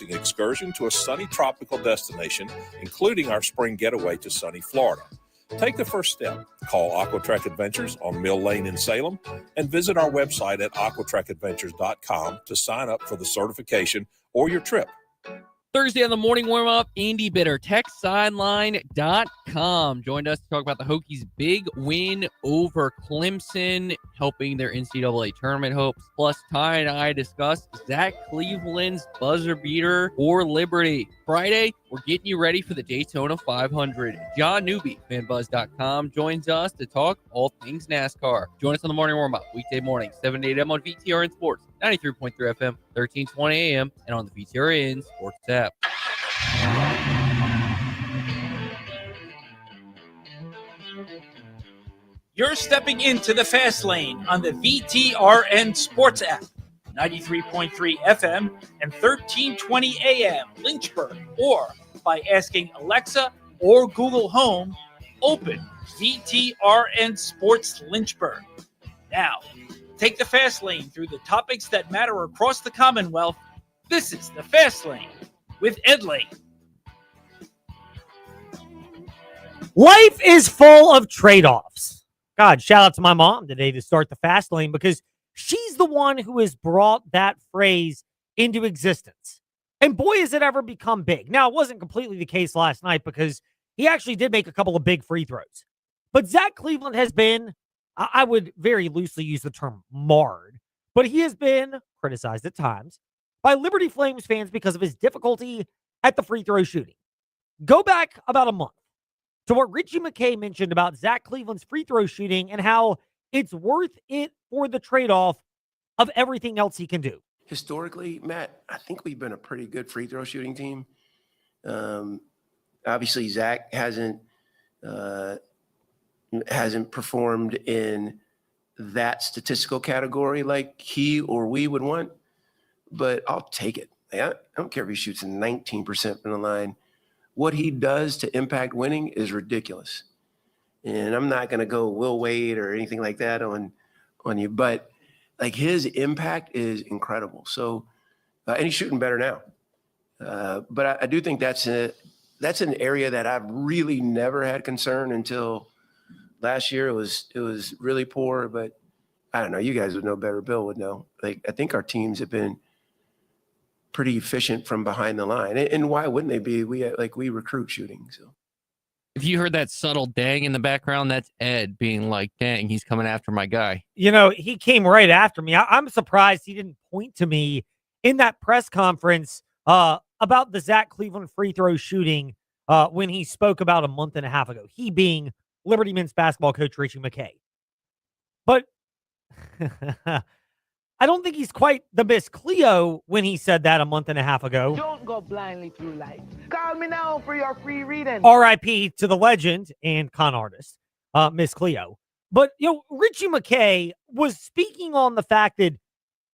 excursion to a sunny tropical destination, including our spring getaway to sunny Florida. Take the first step. Call Aquatrek Adventures on Mill Lane in Salem and visit our website at aquatrekadventures.com to sign up for the certification or your trip. Thursday on the morning warm-up, Andy Bitter, TechSideline.com, joined us to talk about the Hokies' big win over Clemson, helping their NCAA tournament hopes. Plus, Ty and I discussed Zach Cleveland's buzzer beater for Liberty. Friday, we're getting you ready for the Daytona 500. John Newby, FanBuzz.com, joins us to talk all things NASCAR. Join us on the morning warm-up, weekday morning, 7 to 8 a.m. on VTRN Sports, 93.3 FM, 1320 a.m., and on the VTRN Sports app. You're stepping into the fast lane on the VTRN Sports app, 93.3 FM and 1320 AM Lynchburg, or by asking Alexa or Google Home, open VTRN Sports Lynchburg. Now, take the fast lane through the topics that matter across the Commonwealth. This is the Fast Lane with Ed Lane. Life is full of trade-offs. God, shout out to my mom today to start the Fast Lane because she's the one who has brought that phrase into existence. And boy, has it ever become big. Now, it wasn't completely the case last night because he actually did make a couple of big free throws. But Zach Cleveland has been, I would very loosely use the term marred, but he has been criticized at times by Liberty Flames fans because of his difficulty at the free throw shooting. Go back about a month to what Richie McKay mentioned about Zach Cleveland's free throw shooting and how it's worth it for the trade-off of everything else he can do. Historically, Matt, I think we've been a pretty good free throw shooting team. Obviously, Zach hasn't performed in that statistical category like he or we would want, but I'll take it. I don't care if he shoots 19% from the line. What he does to impact winning is ridiculous. And I'm not going to go Will Wade or anything like that on you, but like his impact is incredible. So, and he's shooting better now. But I do think that's an area that I've really never had concern until last year. It was really poor, but I don't know. You guys would know better. Bill would know. Like, I think our teams have been pretty efficient from behind the line. And why wouldn't they be? We recruit shooting. So If you heard that subtle dang in the background, that's Ed being like, dang, he's coming after my guy. You know, he came right after me. I'm surprised he didn't point to me in that press conference about the Zach Cleveland free throw shooting when he spoke about a month and a half ago, he being Liberty men's basketball coach Richie McKay. But I don't think he's quite the Miss Cleo when he said that a month and a half ago. Don't go blindly through life. Call me now for your free reading. R.I.P. to the legend and con artist, Miss Cleo. But, you know, Richie McKay was speaking on the fact that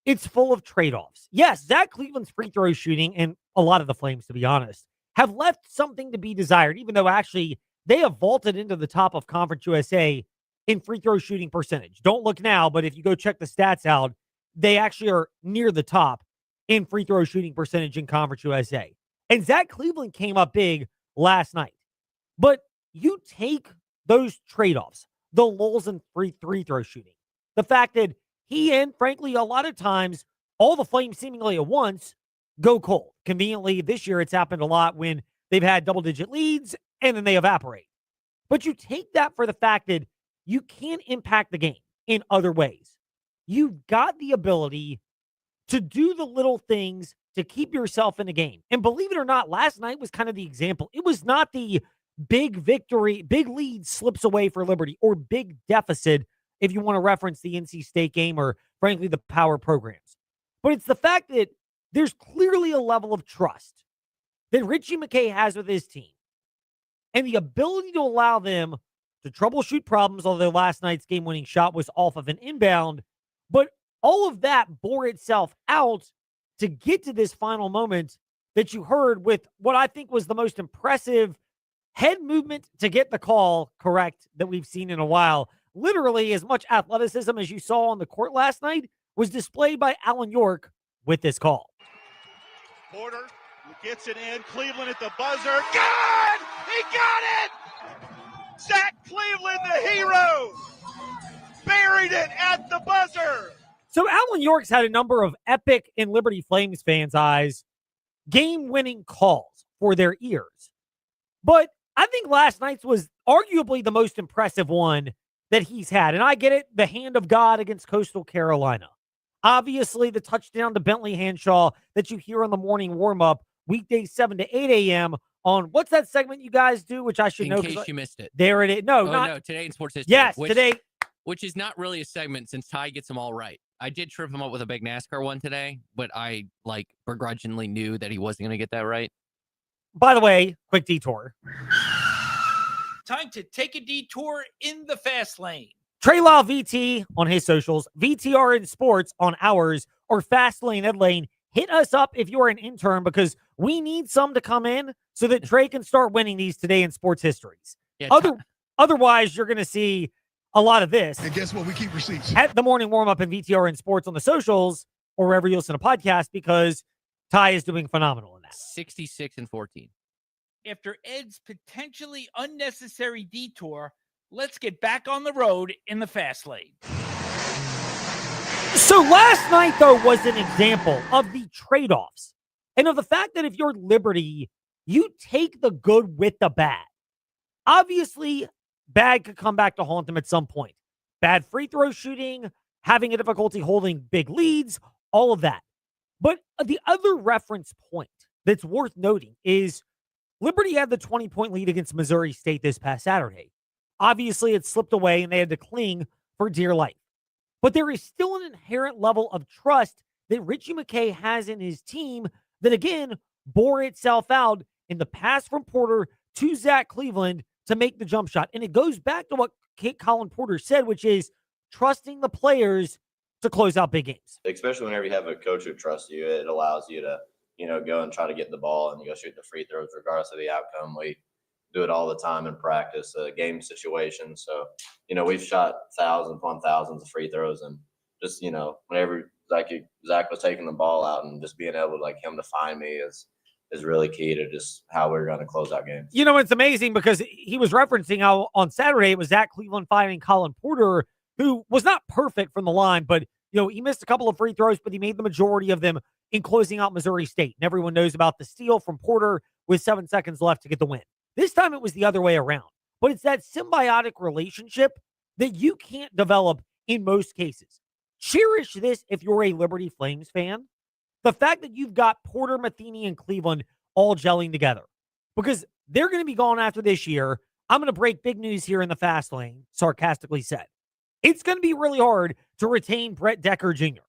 it's full of trade-offs. Yes, Zach Cleveland's free throw shooting, and a lot of the Flames, to be honest, have left something to be desired, even though actually they have vaulted into the top of Conference USA in free throw shooting percentage. Don't look now, but if you go check the stats out, they actually are near the top in free throw shooting percentage in Conference USA. And Zach Cleveland came up big last night. But you take those trade-offs, the lulls in free throw shooting, the fact that he and, frankly, a lot of times, all the Flames seemingly at once go cold. Conveniently, this year it's happened a lot when they've had double-digit leads and then they evaporate. But you take that for the fact that you can't impact the game in other ways. You've got the ability to do the little things to keep yourself in the game. And believe it or not, last night was kind of the example. It was not the big victory, big lead slips away for Liberty, or big deficit if you want to reference the NC State game or, frankly, the power programs. But it's the fact that there's clearly a level of trust that Richie McKay has with his team and the ability to allow them to troubleshoot problems, although last night's game-winning shot was off of an inbound. But all of that bore itself out to get to this final moment that you heard with what I think was the most impressive head movement to get the call correct that we've seen in a while. Literally, as much athleticism as you saw on the court last night was displayed by Alan York with this call. Porter Gets it in. Cleveland at the buzzer. Good! He got it! Zach Cleveland, the hero, buried it at the buzzer. So Alan York's had a number of Epic and Liberty Flames fans' eyes game-winning calls for their ears. But I think last night's was arguably the most impressive one that he's had. And I get it, the hand of God against Coastal Carolina. Obviously, the touchdown to Bentley Hanshaw that you hear on the morning warm-up, weekdays 7 to 8 a.m. on, what's that segment you guys do, which I should know? In case you missed it. There it is. No, No, Today in Sports History. Yes, today. Which is not really a segment since Ty gets them all right. I did trip him up with a big NASCAR one today, but I begrudgingly knew that he wasn't going to get that right. By the way, quick detour. Time to take a detour in the fast lane. Trey Lyle VT on his socials, VTR in Sports on ours, or Fast Lane Ed Lane. Hit us up if you're an intern because we need some to come in so that Trey can start winning these today in sports histories. Yeah, Otherwise, you're going to see a lot of this. And guess what? We keep receipts. At the morning warm up in VTR in Sports on the socials or wherever you listen to podcasts because Ty is doing phenomenal in that. 66-14. After Ed's potentially unnecessary detour, let's get back on the road in the fast lane. So last night, though, was an example of the trade-offs and of the fact that if you're Liberty, you take the good with the bad. Obviously, bad could come back to haunt them at some point. Bad free throw shooting, having a difficulty holding big leads, all of that. But the other reference point that's worth noting is Liberty had the 20-point lead against Missouri State this past Saturday. Obviously, it slipped away and they had to cling for dear life. But there is still an inherent level of trust that Richie McKay has in his team that, again, bore itself out in the pass from Porter to Zach Cleveland to make the jump shot. And it goes back to what Colin Porter said, which is trusting the players to close out big games. Especially whenever you have a coach who trusts you, it allows you to, go and try to get the ball and go shoot the free throws regardless of the outcome. We do it all the time in practice, game situations. So, we've shot thousands upon thousands of free throws and just, whenever Zach was taking the ball out and just being able to him to find me is really key to just how we're going to close out games. It's amazing because he was referencing how on Saturday it was Zach Cleveland finding Colin Porter, who was not perfect from the line, but he missed a couple of free throws, but he made the majority of them in closing out Missouri State. And everyone knows about the steal from Porter with 7 seconds left to get the win. This time it was the other way around. But it's that symbiotic relationship that you can't develop in most cases. Cherish this if you're a Liberty Flames fan. The fact that you've got Porter, Matheny, and Cleveland all gelling together. Because they're going to be gone after this year. I'm going to break big news here in the fast lane, sarcastically said. It's going to be really hard to retain Brett Decker Jr.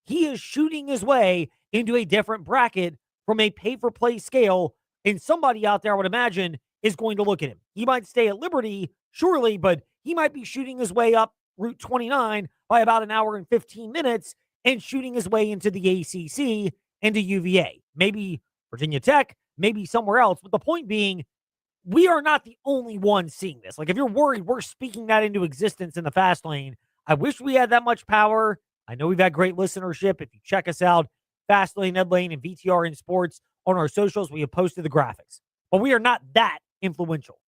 He is shooting his way into a different bracket from a pay-for-play scale, and somebody out there, I would imagine, is going to look at him. He might stay at Liberty, surely, but he might be shooting his way up Route 29 by about an hour and 15 minutes and shooting his way into the ACC and to UVA. Maybe Virginia Tech, maybe somewhere else. But the point being, we are not the only ones seeing this. If you're worried, we're speaking that into existence in the fast lane. I wish we had that much power. I know we've had great listenership. If you check us out, Fast Lane, Ed Lane, and VTR in Sports on our socials, we have posted the graphics. But we are not that influential.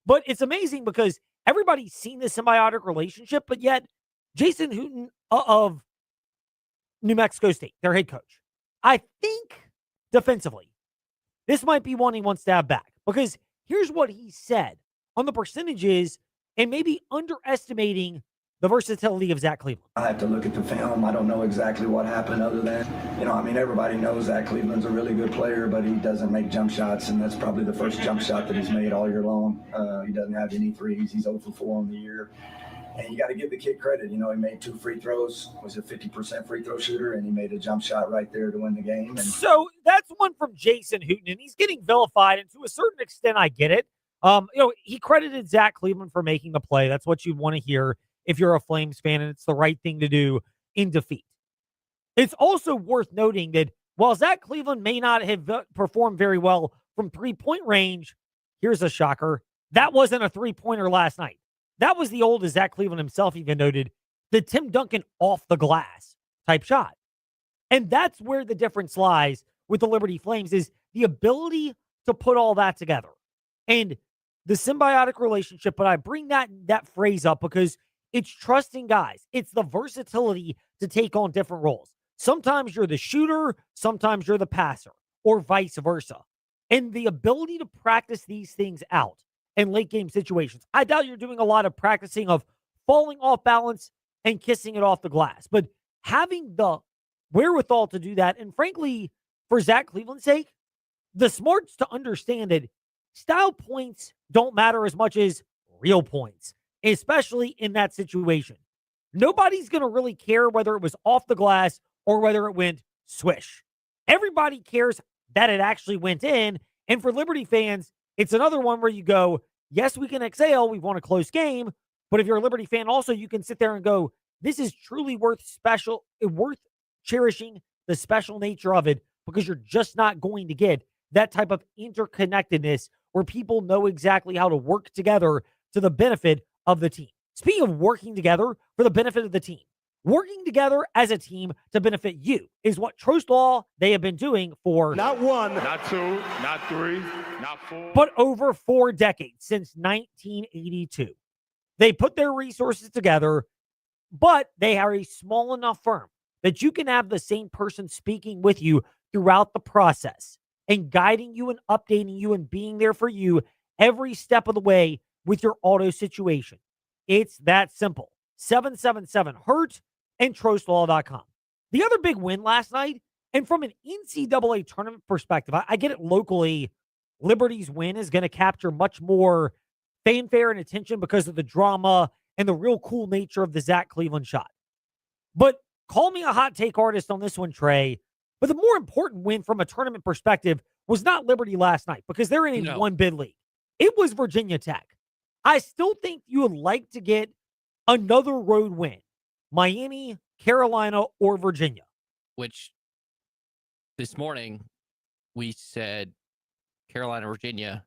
But it's amazing because everybody's seen this symbiotic relationship, but yet Jason Hooten of New Mexico State, their head coach, I think defensively, this might be one he wants to have back. Because here's what he said on the percentages and maybe underestimating the versatility of Zach Cleveland. I have to look at the film. I don't know exactly what happened other than, everybody knows Zach Cleveland's a really good player, but he doesn't make jump shots, and that's probably the first jump shot that he's made all year long. He doesn't have any threes. He's 0 for 4 on the year. And you got to give the kid credit. He made 2 free throws, was a 50% free throw shooter, and he made a jump shot right there to win the game. And so that's one from Jason Hooten, and he's getting vilified, and to a certain extent, I get it. He credited Zach Cleveland for making the play. That's what you want to hear if you're a Flames fan, and it's the right thing to do in defeat. It's also worth noting that while Zach Cleveland may not have performed very well from three-point range, here's a shocker, that wasn't a three-pointer last night. That was the old, as Zach Cleveland himself even noted, the Tim Duncan off the glass type shot. And that's where the difference lies with the Liberty Flames is the ability to put all that together and the symbiotic relationship. But I bring that phrase up because it's trusting guys. It's the versatility to take on different roles. Sometimes you're the shooter, sometimes you're the passer, or vice versa. And the ability to practice these things out in late game situations. I doubt you're doing a lot of practicing of falling off balance and kissing it off the glass, but having the wherewithal to do that, and frankly, for Zach Cleveland's sake, the smarts to understand that style points don't matter as much as real points, especially in that situation. Nobody's going to really care whether it was off the glass or whether it went swish. Everybody cares that it actually went in. And for Liberty fans, it's another one where you go, yes, we can exhale. We've won a close game. But if you're a Liberty fan, also, you can sit there and go, this is truly worth cherishing the special nature of it, because you're just not going to get that type of interconnectedness where people know exactly how to work together to the benefit of the team. Speaking of working together for the benefit of the team, working together as a team to benefit you is what Trost Law, they have been doing for Not one, not two, not three, not four. but over 4 decades, since 1982. They put their resources together, but they are a small enough firm that you can have the same person speaking with you throughout the process and guiding you and updating you and being there for you every step of the way with your auto situation. It's that simple. 777-HURT and TrostLaw.com. The other big win last night, and from an NCAA tournament perspective, I get it locally, Liberty's win is going to capture much more fanfare and attention because of the drama and the real cool nature of the Zach Cleveland shot. But call me a hot take artist on this one, Trey. But the more important win from a tournament perspective was not Liberty last night, because they're in a one-bid league. It was Virginia Tech. I still think you would like to get another road win. Miami, Carolina, or Virginia. Which this morning we said Carolina, Virginia,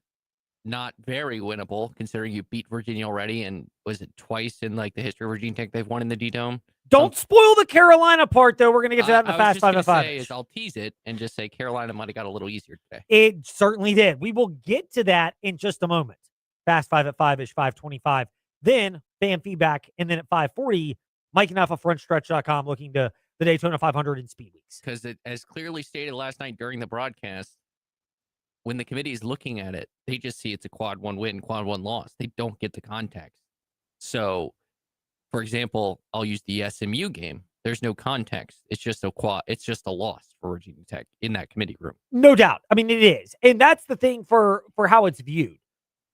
not very winnable considering you beat Virginia already. And was it twice in like the history of Virginia Tech they've won in the D-Dome? Don't spoil the Carolina part, though. We're going to get to that in the Fast 5 at 5. I'll tease it and just say Carolina might have got a little easier today. It certainly did. We will get to that in just a moment. Fast 5 at 5-ish, 5:25. Then fan feedback. And then at 5:40, Mike and F of FrenchStretch.com looking to the Daytona 500 in Speed Weeks. Because it, as clearly stated last night during the broadcast, when the committee is looking at it, they just see it's a quad 1 win, quad 1 loss. They don't get the context. So, for example, I'll use the SMU game. There's no context. It's just a quad. It's just a loss for Virginia Tech in that committee room. No doubt. I mean, it is. And that's the thing for how it's viewed.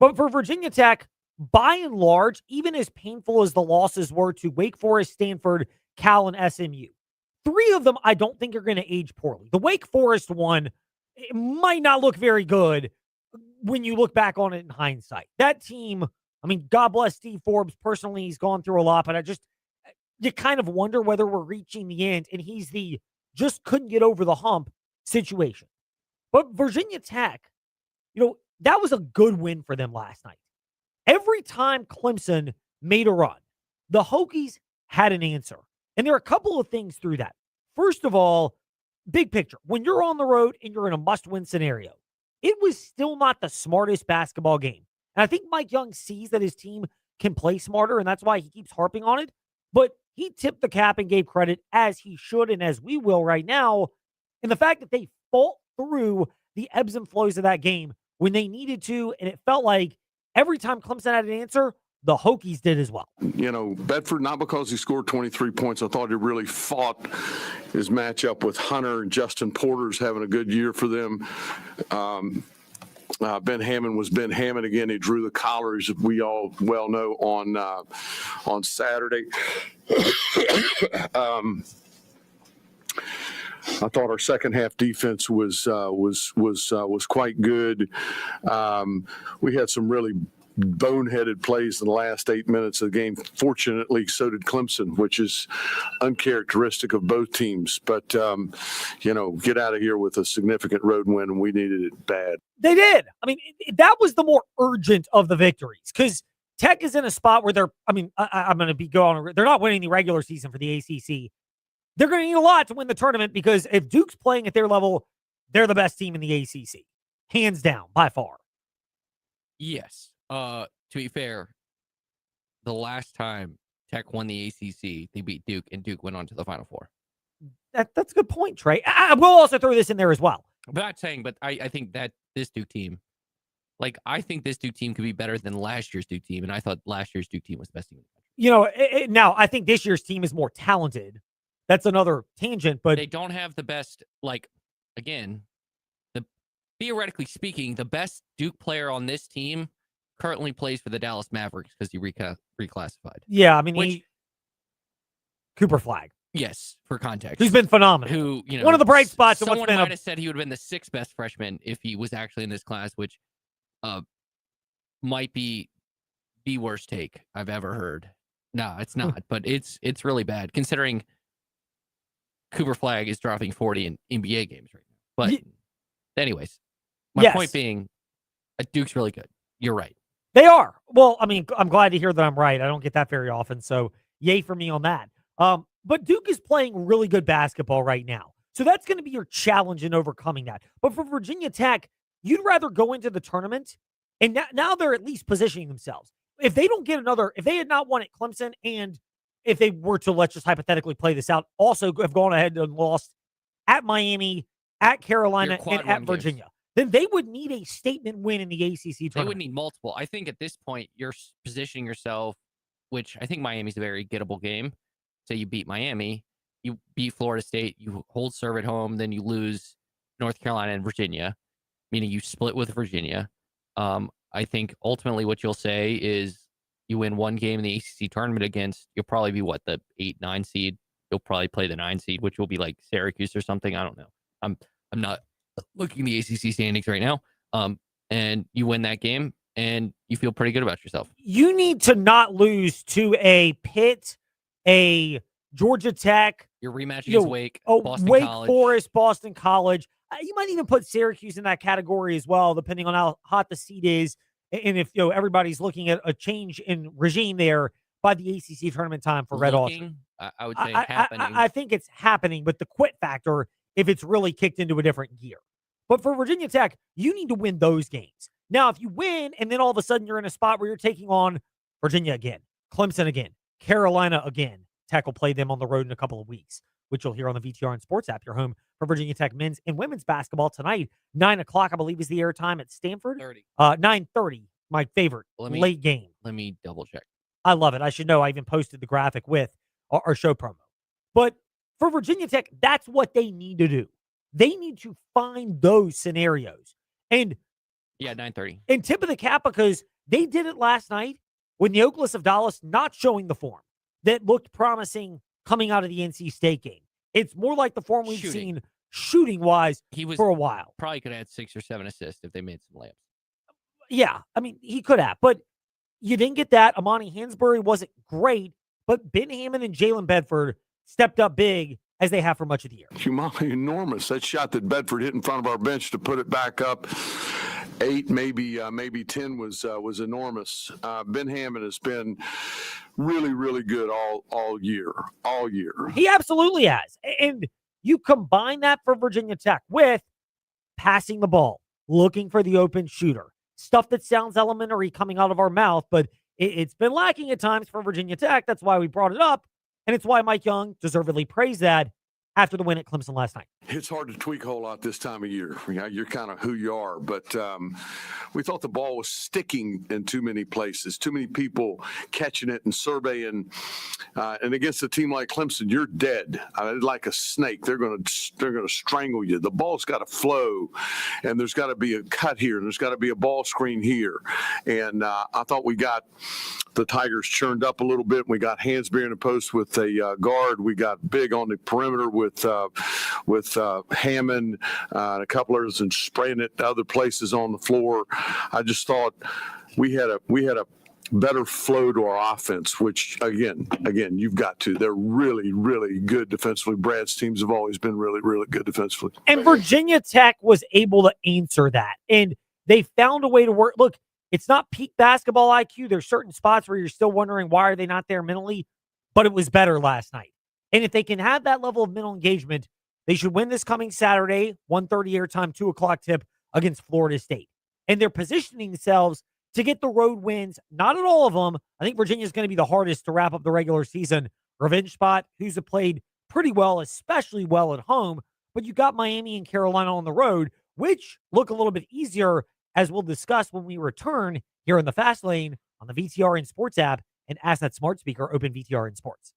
But for Virginia Tech, by and large, even as painful as the losses were to Wake Forest, Stanford, Cal, and SMU, 3 of them I don't think are going to age poorly. The Wake Forest one, it might not look very good when you look back on it in hindsight. That team, I mean, God bless Steve Forbes. Personally, he's gone through a lot, but you kind of wonder whether we're reaching the end, and he's the just couldn't get over the hump situation. But Virginia Tech, that was a good win for them last night. Every time Clemson made a run, the Hokies had an answer. And there are a couple of things through that. First of all, big picture, when you're on the road and you're in a must-win scenario, it was still not the smartest basketball game. And I think Mike Young sees that his team can play smarter, and that's why he keeps harping on it. But he tipped the cap and gave credit, as he should and as we will right now, in the fact that they fought through the ebbs and flows of that game when they needed to, and it felt like every time Clemson had an answer, the Hokies did as well. Bedford, not because he scored 23 points. I thought he really fought his matchup with Hunter, and Justin Porter's having a good year for them. Ben Hammond was Ben Hammond again. He drew the collar, as we all well know, on Saturday. I thought our second half defense was quite good. We had some really boneheaded plays in the last 8 minutes of the game. Fortunately, so did Clemson, which is uncharacteristic of both teams. But, get out of here with a significant road win, and we needed it bad. They did. I mean, that was the more urgent of the victories, because Tech is in a spot where I'm going to be going. They're not winning the regular season for the ACC. They're going to need a lot to win the tournament, because if Duke's playing at their level, they're the best team in the ACC, hands down, by far. Yes. To be fair, the last time Tech won the ACC, they beat Duke, and Duke went on to the Final Four. That's a good point, Trey. I will also throw this in there as well. I'm not saying, but I think that this Duke team, I think this Duke team could be better than last year's Duke team, and I thought last year's Duke team was the best team in the country. You know, now I think this year's team is more talented. That's another tangent, but they don't have the best, again, theoretically speaking, the best Duke player on this team currently plays for the Dallas Mavericks because he reclassified. Yeah, I mean, Cooper Flagg. Yes, for context. Who's been phenomenal. Who, one of the bright spots. Someone might have said he would have been the 6th best freshman if he was actually in this class, which might be the worst take I've ever heard. No, it's not, but it's really bad considering Cooper Flagg is dropping 40 in NBA games right now. But anyways, my point being, Duke's really good. You're right. They are. Well, I mean, I'm glad to hear that I'm right. I don't get that very often, so yay for me on that. But Duke is playing really good basketball right now. So that's going to be your challenge in overcoming that. But for Virginia Tech, you'd rather go into the tournament, and now they're at least positioning themselves. If they don't get if they had not won at Clemson, and if they were to, let's just hypothetically play this out, also have gone ahead and lost at Miami, at Carolina, and at Virginia, then they would need a statement win in the ACC tournament. They would need multiple. I think at this point, you're positioning yourself, which I think Miami's a very gettable game. Say you beat Miami, you beat Florida State, you hold serve at home, then you lose North Carolina and Virginia, meaning you split with Virginia. I think ultimately what you'll say is you win one game in the ACC tournament against, you'll probably be the 8-9 seed. You'll probably play the 9 seed, which will be like Syracuse or something. I don't know. I'm not looking at the ACC standings right now. And you win that game and you feel pretty good about yourself. You need to not lose to a Pitt, a Georgia Tech. Your rematch against Wake, Boston Wake College. Forest, Boston College. You might even put Syracuse in that category as well, depending on how hot the seat is. And if everybody's looking at a change in regime there by the ACC tournament time for Red Hawks. I would say happening. I think it's happening, but the quit factor, if it's really kicked into a different gear. But for Virginia Tech, you need to win those games. Now, if you win and then all of a sudden you're in a spot where you're taking on Virginia again, Clemson again, Carolina again, Tech will play them on the road in a couple of weeks, which you'll hear on the VTR and Sports app, your home for Virginia Tech men's and women's basketball tonight. 9 o'clock, I believe, is the airtime at Stanford. 9:30, my favorite late game. Let me double check. I love it. I should know. I even posted the graphic with our show promo. But for Virginia Tech, that's what they need to do. They need to find those scenarios. And 9:30. And tip of the cap, because they did it last night when the Oakland of Dallas not showing the form that looked promising coming out of the NC State game. It's more like the form we've seen shooting-wise for a while. Probably could have had 6 or 7 assists if they made some layups. Yeah, I mean, he could have, but you didn't get that. Amani Hansberry wasn't great, but Ben Hammond and Jalen Bedford stepped up big as they have for much of the year. Enormous. That shot that Bedford hit in front of our bench to put it back up 8, maybe 10 was enormous. Ben Hammond has been really, really good all year. He absolutely has. And you combine that for Virginia Tech with passing the ball, looking for the open shooter, stuff that sounds elementary coming out of our mouth, but it's been lacking at times for Virginia Tech. That's why we brought it up. And it's why Mike Young deservedly praised that after the win at Clemson last night. It's hard to tweak a whole lot this time of year. You're kind of who you are. But we thought the ball was sticking in too many places, too many people catching it and surveying. And against a team like Clemson, you're dead. Like a snake. They're going to strangle you. The ball's got to flow, and there's got to be a cut here, and there's got to be a ball screen here. And I thought we got the Tigers churned up a little bit. We got Hansberry in the post with a guard. We got big on the perimeter with Hammond and a couple others, and spraying it to other places on the floor. I just thought we had a better flow to our offense, which again, you've got to. They're really, really good defensively. Brad's teams have always been really, really good defensively. And Virginia Tech was able to answer that. And they found a way to work. Look, it's not peak basketball IQ. There's certain spots where you're still wondering why are they not there mentally, but it was better last night. And if they can have that level of mental engagement They should win this coming Saturday, 1:30 airtime, 2 o'clock tip against Florida State. And they're positioning themselves to get the road wins. Not at all of them. I think Virginia is going to be the hardest to wrap up the regular season revenge spot. Who's played pretty well, especially well at home. But you got Miami and Carolina on the road, which look a little bit easier, as we'll discuss when we return here in the Fast Lane on the VTRN Sports app and Ask That Smart Speaker, open VTRN Sports.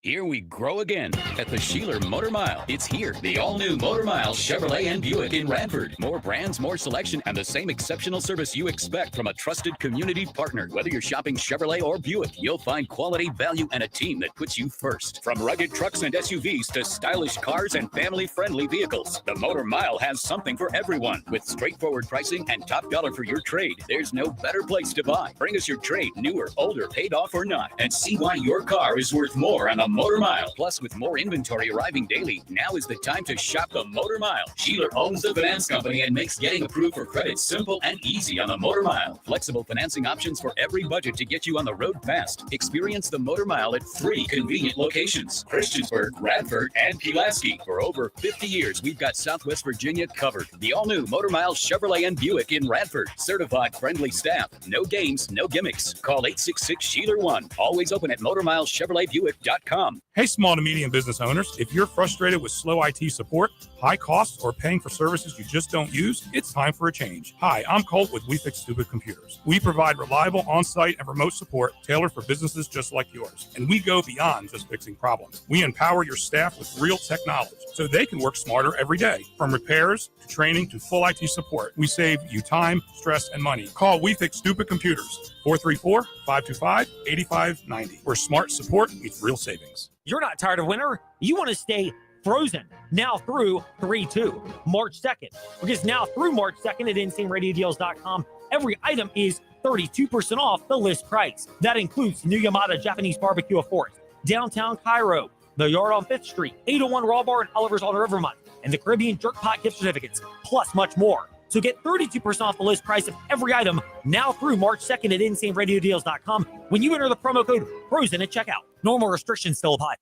Here we grow again at the Sheeler Motor Mile. It's here, the all-new Motor Mile Chevrolet and Buick in Radford. More brands, more selection, and the same exceptional service you expect from a trusted community partner. Whether you're shopping Chevrolet or Buick, you'll find quality, value, and a team that puts you first. From rugged trucks and SUVs to stylish cars and family-friendly vehicles, the Motor Mile has something for everyone. With straightforward pricing and top dollar for your trade, there's no better place to buy. Bring us your trade, newer, older, paid off or not, and see why your car is worth more on a Motor Mile. Plus, with more inventory arriving daily, now is the time to shop the Motor Mile. Sheeler owns the finance company and makes getting approved for credit simple and easy on the Motor Mile. Flexible financing options for every budget to get you on the road fast. Experience the Motor Mile at 3 convenient locations: Christiansburg, Radford, and Pulaski. For over 50 years, we've got Southwest Virginia covered. The all-new Motor Mile Chevrolet and Buick in Radford. Certified friendly staff. No games, no gimmicks. Call 866-SHEELER1. Always open at MotorMileChevroletBuick.com. Hey, small to medium business owners, if you're frustrated with slow IT support, high costs, or paying for services you just don't use, it's time for a change. Hi, I'm Colt with We Fix Stupid Computers. We provide reliable on-site and remote support tailored for businesses just like yours. And we go beyond just fixing problems. We empower your staff with real technology so they can work smarter every day. From repairs to training to full IT support, we save you time, stress, and money. Call We Fix Stupid Computers, 434-525-8590, where smart support meets real savings. You're not tired of winter? You want to stay frozen now through 3/2, March 2nd. Because now through March 2nd at InsaneRadioDeals.com, every item is 32% off the list price. That includes new Yamada Japanese Barbecue of Forest, downtown Cairo, the Yard on 5th Street, 801 Raw Bar, and Oliver's on Rivermont, and the Caribbean Jerk Pot gift certificates, plus much more. So get 32% off the list price of every item now through March 2nd at InsaneRadioDeals.com when you enter the promo code FROZEN at checkout. Normal restrictions still apply.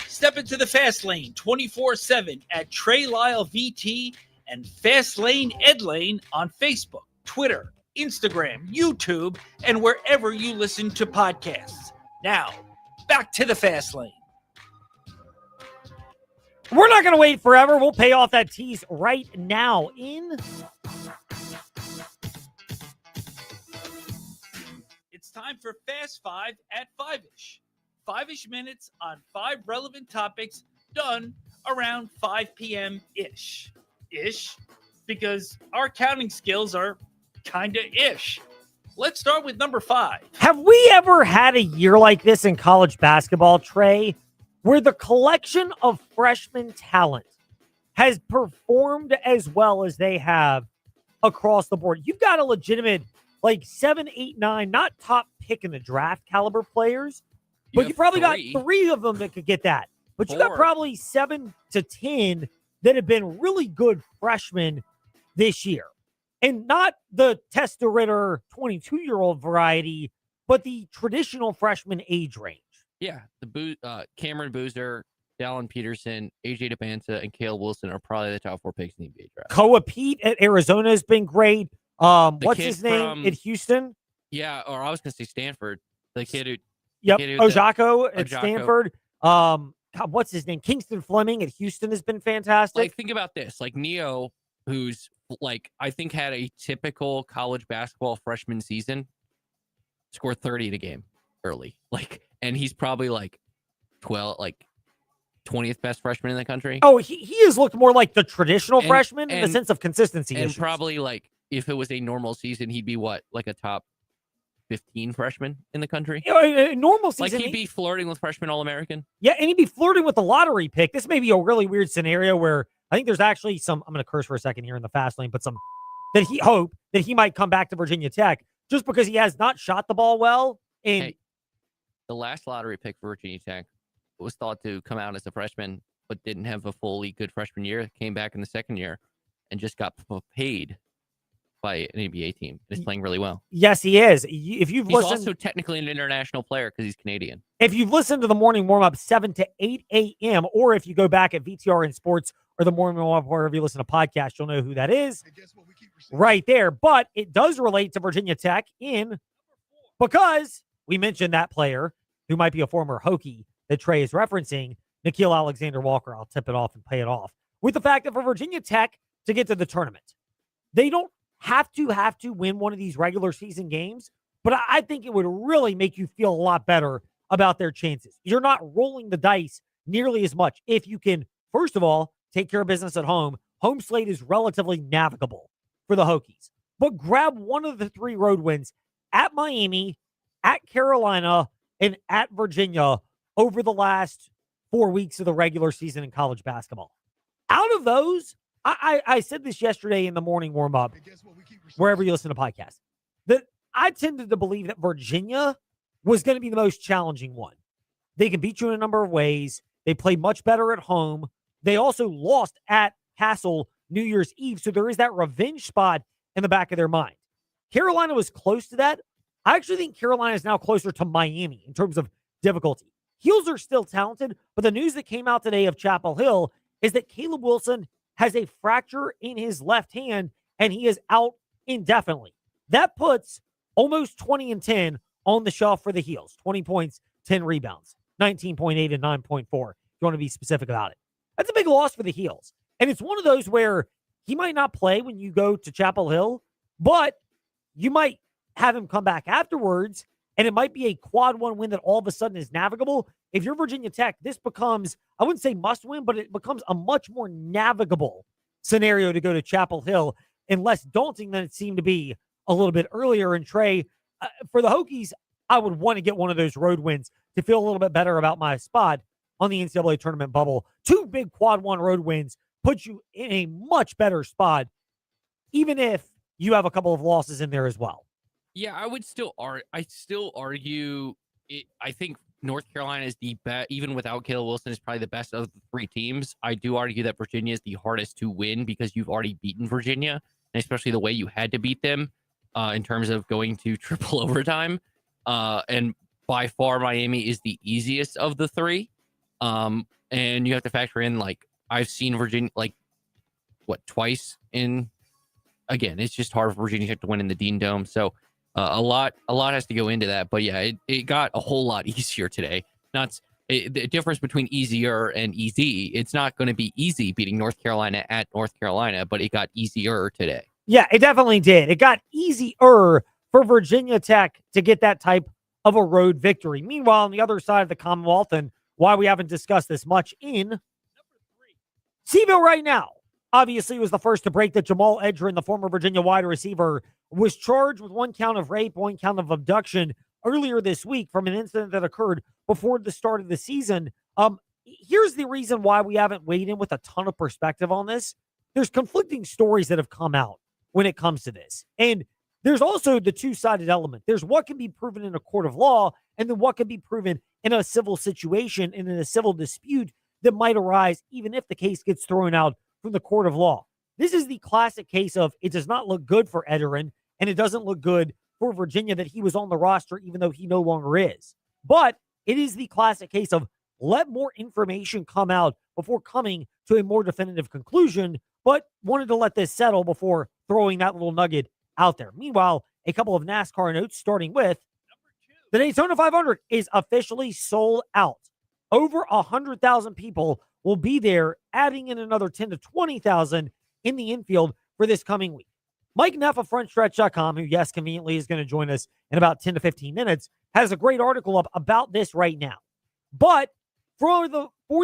Step into the Fast Lane 24/7 at Trey Lyle VT and Fast Lane Ed Lane on Facebook, Twitter, Instagram, YouTube, and wherever you listen to podcasts. Now, back to the Fast Lane. We're not going to wait forever. We'll pay off that tease right now in... It's time for Fast Five at 5-ish. 5-ish minutes on 5 relevant topics done around 5 p.m.-ish. Ish, because our counting skills are kind of ish. Let's start with number 5. Have we ever had a year like this in college basketball, Trey, where the collection of freshman talent has performed as well as they have across the board? You've got a legitimate, 7, 8, 9, not top pick in the draft caliber players, but you probably got 3 of them that could get that. But you got probably 7 to 10 that have been really good freshmen this year. And not the tester-ritter 22-year-old variety, but the traditional freshman age range. Yeah, Cameron Boozer, Dallin Peterson, AJ DeBanta, and Cale Wilson are probably the top 4 picks in the NBA draft. Koa Pete at Arizona has been great. What's his name at Houston? Yeah, or I was going to say Stanford. The kid who... Yep, Ojako at Stanford. God, what's his name? Kingston Fleming at Houston has been fantastic. Think about this. Neo, who's I think had a typical college basketball freshman season, scored 30 in a game early. And he's probably 20th best freshman in the country. Oh, he has looked more like the traditional freshman in the sense of consistency. And issues. Probably if it was a normal season, he'd be what? A top 15 freshman in the country? Normal season. He'd be flirting with freshman All-American. Yeah, and he'd be flirting with the lottery pick. This may be a really weird scenario where I think there's actually some, I'm going to curse for a second here in the fast lane, but some that he hope that he might come back to Virginia Tech just because he has not shot the ball well. And the last lottery pick for Virginia Tech was thought to come out as a freshman, but didn't have a fully good freshman year. Came back in the second year and just got paid by an NBA team. He's playing really well. Yes, he is. If you've He's listened, also technically an international player because he's Canadian. if you've listened to the morning warm up 7 to 8 a.m., or if you go back at VTR in Sports or the morning warm up, wherever you listen to podcasts, you'll know who that is right there. But it does relate to Virginia Tech because we mentioned that player who might be a former Hokie that Trey is referencing, Nickeil Alexander-Walker. I'll tip it off and pay it off with the fact that for Virginia Tech to get to the tournament, they don't have to win one of these regular season games, but I think it would really make you feel a lot better about their chances. You're not rolling the dice nearly as much if you can, first of all, take care of business at home. Home slate is relatively navigable for the Hokies, but grab one of the 3 road wins at Miami, at Carolina, and at Virginia over the last 4 weeks of the regular season in college basketball. Out of those, I said this yesterday in the morning warm-up, wherever you listen to podcasts, that I tended to believe that Virginia was going to be the most challenging one. They can beat you in a number of ways. They play much better at home. They also lost at Castle New Year's Eve, so there is that revenge spot in the back of their mind. Carolina was close to that. I actually think Carolina is now closer to Miami in terms of difficulty. Heels are still talented, but the news that came out today of Chapel Hill is that Caleb Wilson has a fracture in his left hand, and he is out indefinitely. That puts almost 20 and 10 on the shelf for the Heels. 20 points, 10 rebounds, 19.8 and 9.4, if you want to be specific about it. That's a big loss for the Heels. And it's one of those where he might not play when you go to Chapel Hill, but you might have him come back afterwards, and it might be a quad 1 win that all of a sudden is navigable. If you're Virginia Tech, this becomes, I wouldn't say must win, but it becomes a much more navigable scenario to go to Chapel Hill and less daunting than it seemed to be a little bit earlier. And Trey, for the Hokies, I would want to get one of those road wins to feel a little bit better about my spot on the NCAA tournament bubble. 2 big quad 1 road wins put you in a much better spot, even if you have a couple of losses in there as well. Yeah, I would still argue it. I think North Carolina is the best, even without Caleb Wilson, is probably the best of the 3 teams. I do argue that Virginia is the hardest to win because you've already beaten Virginia, and especially the way you had to beat them in terms of going to triple overtime. And by far, Miami is the easiest of the 3. And you have to factor in, like, I've seen Virginia, like, twice in, again, it's just hard for Virginia Tech to win in the Dean Dome. So a lot has to go into that. But yeah, it got a whole lot easier today. The difference between easier and easy, it's not going to be easy beating North Carolina at North Carolina, but it got easier today. Yeah, it definitely did. It got easier for Virginia Tech to get that type of a road victory. Meanwhile, on the other side of the Commonwealth, and why we haven't discussed this much in Seville right now, obviously was the first to break that Jamal Edgerrin, the former Virginia wide receiver, was charged with 1 count of rape, 1 count of abduction earlier this week from an incident that occurred before the start of the season. Here's the reason why we haven't weighed in with a ton of perspective on this. There's conflicting stories that have come out when it comes to this. And there's also the 2-sided element. There's what can be proven in a court of law, and then what can be proven in a civil situation and in a civil dispute that might arise even if the case gets thrown out from the court of law. This is the classic case of it does not look good for Edgerrin, and it doesn't look good for Virginia that he was on the roster even though he no longer is. But it is the classic case of let more information come out before coming to a more definitive conclusion, but wanted to let this settle before throwing that little nugget out there. Meanwhile, a couple of NASCAR notes, starting with the Daytona 500 is officially sold out. Over 100,000 people will be there, adding in another 10 to 20,000 in the infield for this coming week. Mike Neff of FrontStretch.com, who, yes, conveniently is going to join us in about 10 to 15 minutes, has a great article up about this right now. But for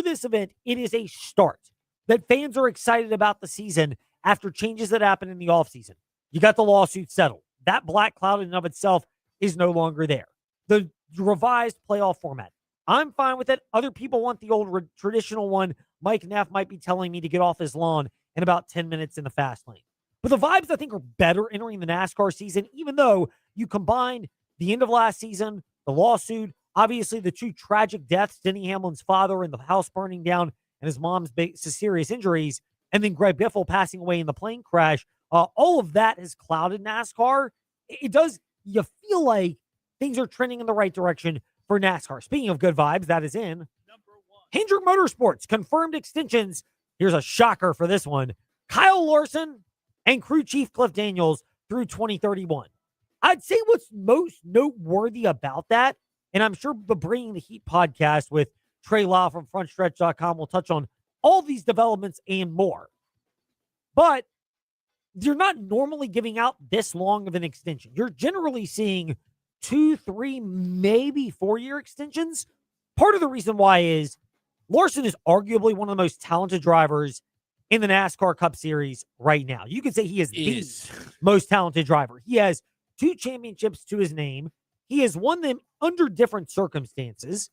this event, it is a start that fans are excited about the season after changes that happened in the offseason. You got the lawsuit settled. That black cloud in and of itself is no longer there. The revised playoff format, I'm fine with it. Other people want the old traditional one. Mike Neff might be telling me to get off his lawn in about 10 minutes in the fast lane. But the vibes, I think, are better entering the NASCAR season, even though you combine the end of last season, the lawsuit, obviously the 2 tragic deaths, Denny Hamlin's father and the house burning down and his mom's serious injuries, and then Greg Biffle passing away in the plane crash all of that has clouded NASCAR. It does, you feel like things are trending in the right direction for NASCAR. Speaking of good vibes, that is in Hendrick Motorsports confirmed extensions. Here's a shocker for this one. Kyle Larson and crew chief Cliff Daniels through 2031. I'd say what's most noteworthy about that, and I'm sure the Bringing the Heat podcast with Trey Lau from frontstretch.com will touch on all these developments and more. But you're not normally giving out this long of an extension. You're generally seeing 2, 3, maybe 4-year extensions. Part of the reason why is Larson is arguably one of the most talented drivers in the NASCAR Cup Series right now. You could say he is the most talented driver. He has 2 championships to his name. He has won them under different circumstances.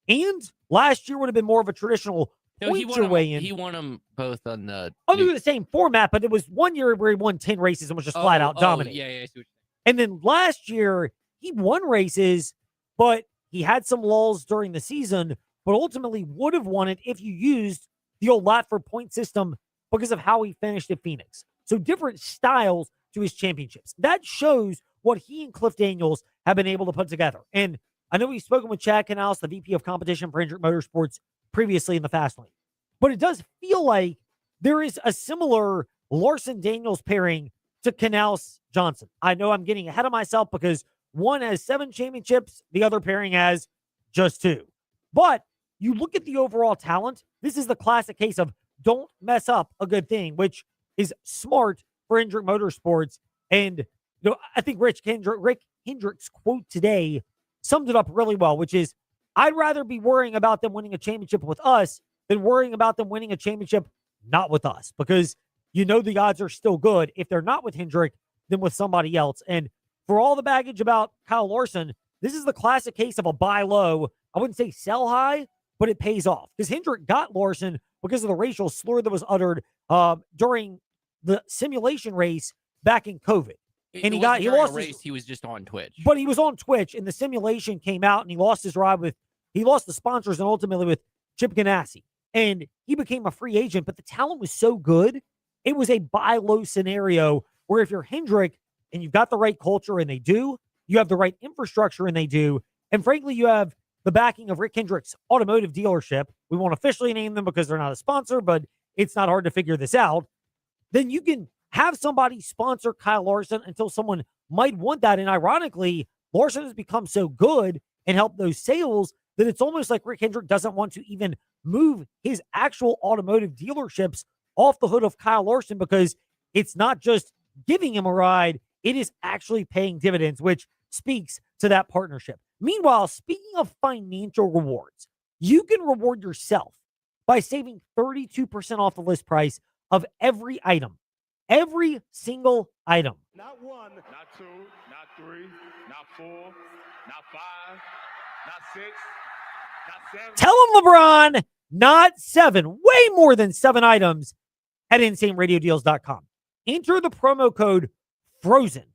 And last year would have been more of a traditional point your way in. He won them both on the under the same format, but it was one year where he won 10 races and was just flat out dominating. Yeah. And then last year, he won races, but he had some lulls during the season, but ultimately would have won it if you used the old Latford point system because of how he finished at Phoenix. So different styles to his championships. That shows what he and Cliff Daniels have been able to put together. And I know we've spoken with Chad Canals, the VP of competition for Hendrick Motorsports, previously in the Fast Lane. But it does feel like there is a similar Larson-Daniels pairing to Canals-Johnson. I know I'm getting ahead of myself because one has 7 championships, the other pairing has just 2. But you look at the overall talent, this is the classic case of don't mess up a good thing, which is smart for Hendrick Motorsports. And I think Rick Hendrick's quote today summed it up really well, which is, I'd rather be worrying about them winning a championship with us than worrying about them winning a championship not with us, because the odds are still good if they're not with Hendrick than with somebody else. And for all the baggage about Kyle Larson, this is the classic case of a buy low. I wouldn't say sell high, but it pays off because Hendrick got Larson because of the racial slur that was uttered during the simulation race back in COVID. And he lost the race. He was just on Twitch. But he was on Twitch, and the simulation came out, and he lost his ride he lost the sponsors and ultimately with Chip Ganassi. And he became a free agent, but the talent was so good, it was a buy low scenario where if you're Hendrick and you've got the right culture, and they do, you have the right infrastructure, and they do, and frankly, you have the backing of Rick Hendrick's automotive dealership. We won't officially name them because they're not a sponsor, but it's not hard to figure this out. Then you can have somebody sponsor Kyle Larson until someone might want that. And ironically, Larson has become so good and helped those sales that it's almost like Rick Hendrick doesn't want to even move his actual automotive dealerships off the hood of Kyle Larson because it's not just giving him a ride, it is actually paying dividends, which speaks to that partnership. Meanwhile, speaking of financial rewards, you can reward yourself by saving 32% off the list price of every item. Every single item. Not 1, not 2, not 3, not 4, not 5, not 6, not 7. Tell him, LeBron, not 7. Way more than 7 items at InsaneRadioDeals.com. Enter the promo code FROZEN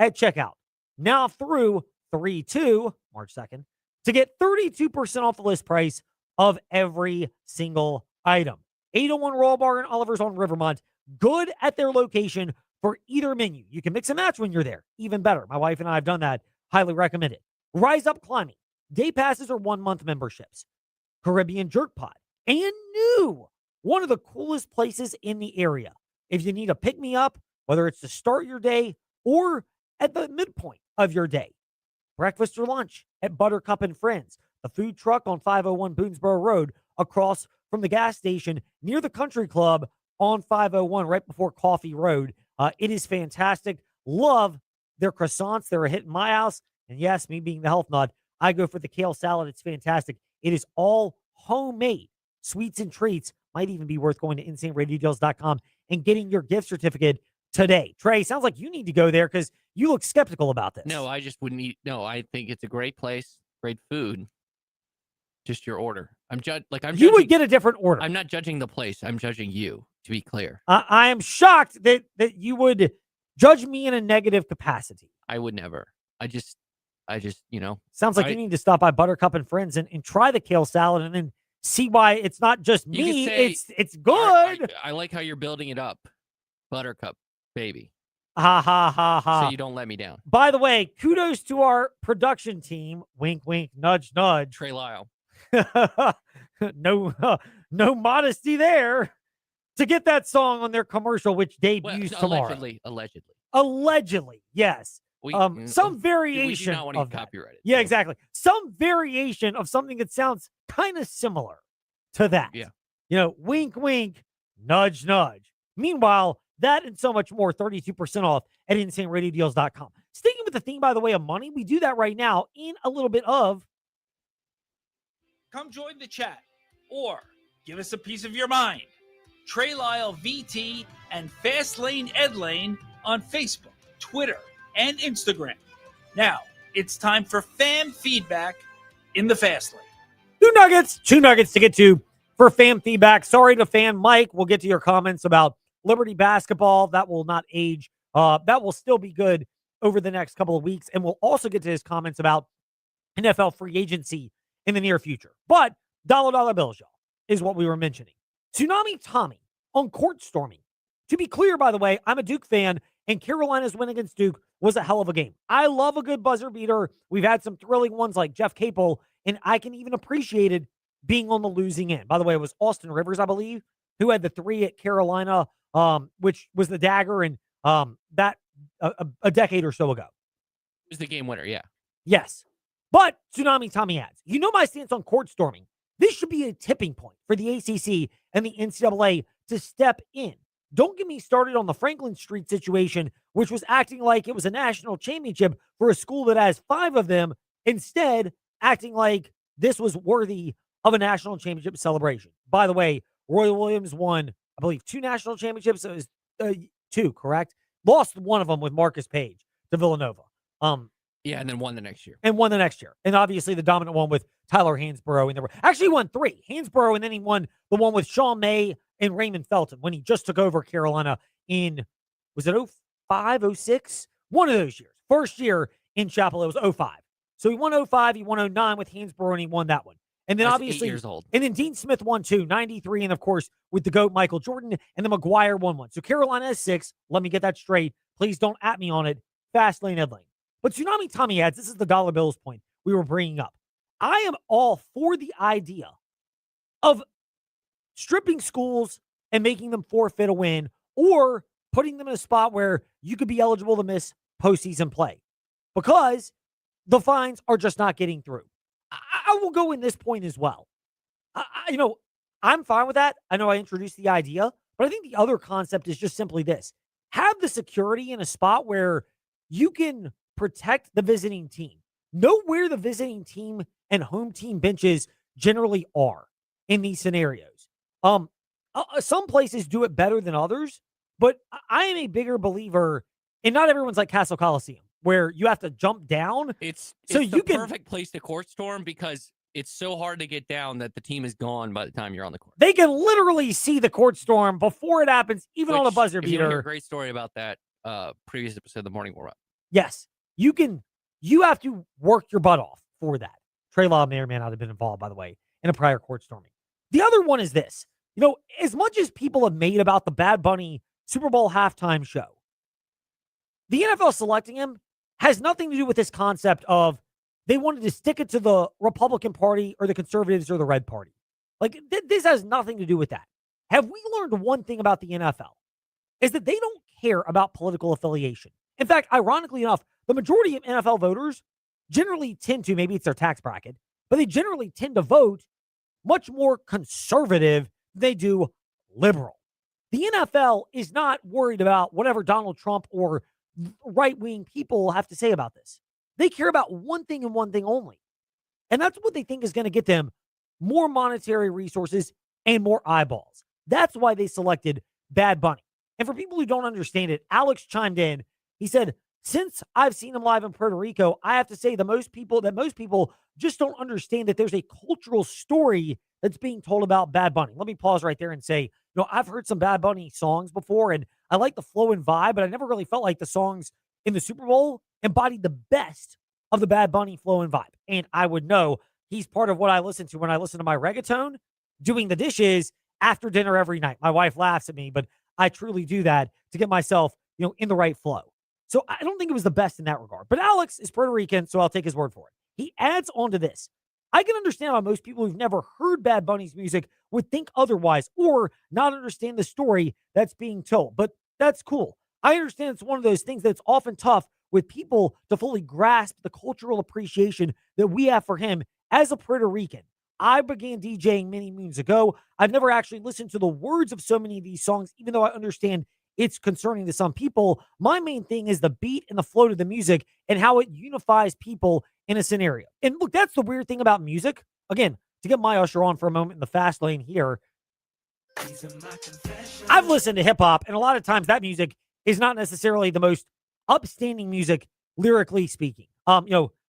at checkout. Now through March 2nd, to get 32% off the list price of every single item. 801 Raw Bar and Oliver's on Rivermont. Good at their location for either menu. You can mix and match when you're there. Even better. My wife and I have done that. Highly recommend it. Rise Up Climbing. Day passes or 1-month memberships. Caribbean Jerk Pod. And new. One of the coolest places in the area. If you need a pick-me-up, whether it's to start your day or at the midpoint of your day. Breakfast or lunch at Buttercup and Friends. The food truck on 501 Boonesboro Road across from the gas station near the country club on 501 right before Coffee Road. It is fantastic. Love their croissants. They're a hit in my house. And yes, me being the health nut, I go for the kale salad. It's fantastic. It is all homemade. Sweets and treats might even be worth going to InsaneRadioDeals.com and getting your gift certificate today. Trey, sounds like you need to go there because you look skeptical about this. No, I just wouldn't eat. No, I think it's a great place, great food. Just your order. You would get a different order. I'm not judging the place. I'm judging you, to be clear. I am shocked that you would judge me in a negative capacity. I would never. I just, Sounds like you need to stop by Buttercup and Friends and try the kale salad and then see why it's not just me. It's good. I like how you're building it up. Buttercup. baby. Ha ha ha ha. So you don't let me down. By the way, kudos to our production team. Wink, wink, nudge, nudge. Trey Lyle. No modesty there to get that song on their commercial, which debuts tomorrow. Allegedly, yes. Some variation. We do not want to of get that. copyrighted. Yeah, exactly. Some variation of something that sounds kind of similar to that. Yeah. Wink, wink, nudge, nudge. Meanwhile, that and so much more, 32% off at InsaneRadioDeals.com. Sticking with the theme, by the way, of money, we do that right now in a little bit of. Come join the chat or give us a piece of your mind. Trey Lyle VT and Fastlane Ed Lane on Facebook, Twitter, and Instagram. Now, it's time for fan feedback in the Fastlane. Two nuggets to get to for fan feedback. Sorry to fan Mike. We'll get to your comments about Liberty basketball. That will not age. That will still be good over the next couple of weeks. And we'll also get to his comments about NFL free agency in the near future. But dollar bills, y'all, is what we were mentioning. Tsunami Tommy on court storming. To be clear, by the way, I'm a Duke fan, and Carolina's win against Duke was a hell of a game. I love a good buzzer beater. We've had some thrilling ones like Jeff Capel, and I can even appreciate it being on the losing end. By the way, it was Austin Rivers, I believe, who had the three at Carolina, which was the dagger, and that a decade or so ago. It was the game winner, yeah. Yes. But Tsunami Tommy adds, my stance on court storming. This should be a tipping point for the ACC and the NCAA to step in. Don't get me started on the Franklin Street situation, which was acting like it was a national championship for a school that has 5 of them, instead acting like this was worthy of a national championship celebration. By the way, Roy Williams won, I believe, 2 national championships. It was 2, correct? Lost one of them with Marcus Page to Villanova. Yeah, and then won the next year. And obviously the dominant one with Tyler Hansborough. Actually, he won 3. Hansborough, and then he won the one with Sean May and Raymond Felton when he just took over Carolina in, was it 05, 06? One of those years. First year in Chapel, it was 05. So he won 05, he won 09 with Hansborough, and he won that one. And then obviously, 8 years old. And then Dean Smith won 2, 93, and of course with the GOAT Michael Jordan, and then McGuire won 1. So Carolina has 6. Let me get that straight. Please don't at me on it. Fast lane, Ed Lane. But Tsunami Tommy adds, this is the dollar bills point we were bringing up. I am all for the idea of stripping schools and making them forfeit a win, or putting them in a spot where you could be eligible to miss postseason play because the fines are just not getting through. I will go in this point as well. I'm fine with that. I know I introduced the idea, but I think the other concept is just simply this. Have the security in a spot where you can protect the visiting team. Know where the visiting team and home team benches generally are in these scenarios. Some places do it better than others, but I am a bigger believer, and not everyone's like Castle Coliseum, where you have to jump down. It's so the perfect place to court storm because it's so hard to get down that the team is gone by the time you're on the court. They can literally see the court storm before it happens, even on a buzzer beater. You hear a great story about that previous episode of the Morning Warm-Up. Yes, you have to work your butt off for that. Trey Lyle may or may not have been involved, by the way, in a prior court storming. The other one is this. As much as people have made about the Bad Bunny Super Bowl halftime show, the NFL selecting him has nothing to do with this concept of they wanted to stick it to the Republican Party or the Conservatives or the Red Party. Like, this has nothing to do with that. Have we learned one thing about the NFL? Is that they don't care about political affiliation. In fact, ironically enough, the majority of NFL voters generally tend to, maybe it's their tax bracket, but they generally tend to vote much more conservative than they do liberal. The NFL is not worried about whatever Donald Trump or right-wing people have to say about this. They care about one thing and one thing only. And that's what they think is going to get them more monetary resources and more eyeballs. That's why they selected Bad Bunny. And for people who don't understand it, Alex chimed in. He said, since I've seen him live in Puerto Rico, I have to say that most people just don't understand that there's a cultural story that's being told about Bad Bunny. Let me pause right there and say, I've heard some Bad Bunny songs before, and I like the flow and vibe, but I never really felt like the songs in the Super Bowl embodied the best of the Bad Bunny flow and vibe. And I would know he's part of what I listen to when I listen to my reggaeton, doing the dishes after dinner every night. My wife laughs at me, but I truly do that to get myself, in the right flow. So I don't think it was the best in that regard. But Alex is Puerto Rican, so I'll take his word for it. He adds on to this. I can understand why most people who've never heard Bad Bunny's music would think otherwise or not understand the story that's being told. But that's cool. I understand it's one of those things that's often tough with people to fully grasp the cultural appreciation that we have for him as a Puerto Rican. I began DJing many moons ago. I've never actually listened to the words of so many of these songs, even though I understand it's concerning to some people. My main thing is the beat and the flow to the music and how it unifies people in a scenario. And look, that's the weird thing about music. Again, to get my usher on for a moment in the fast lane here, I've listened to hip hop, and a lot of times that music is not necessarily the most upstanding music, lyrically speaking.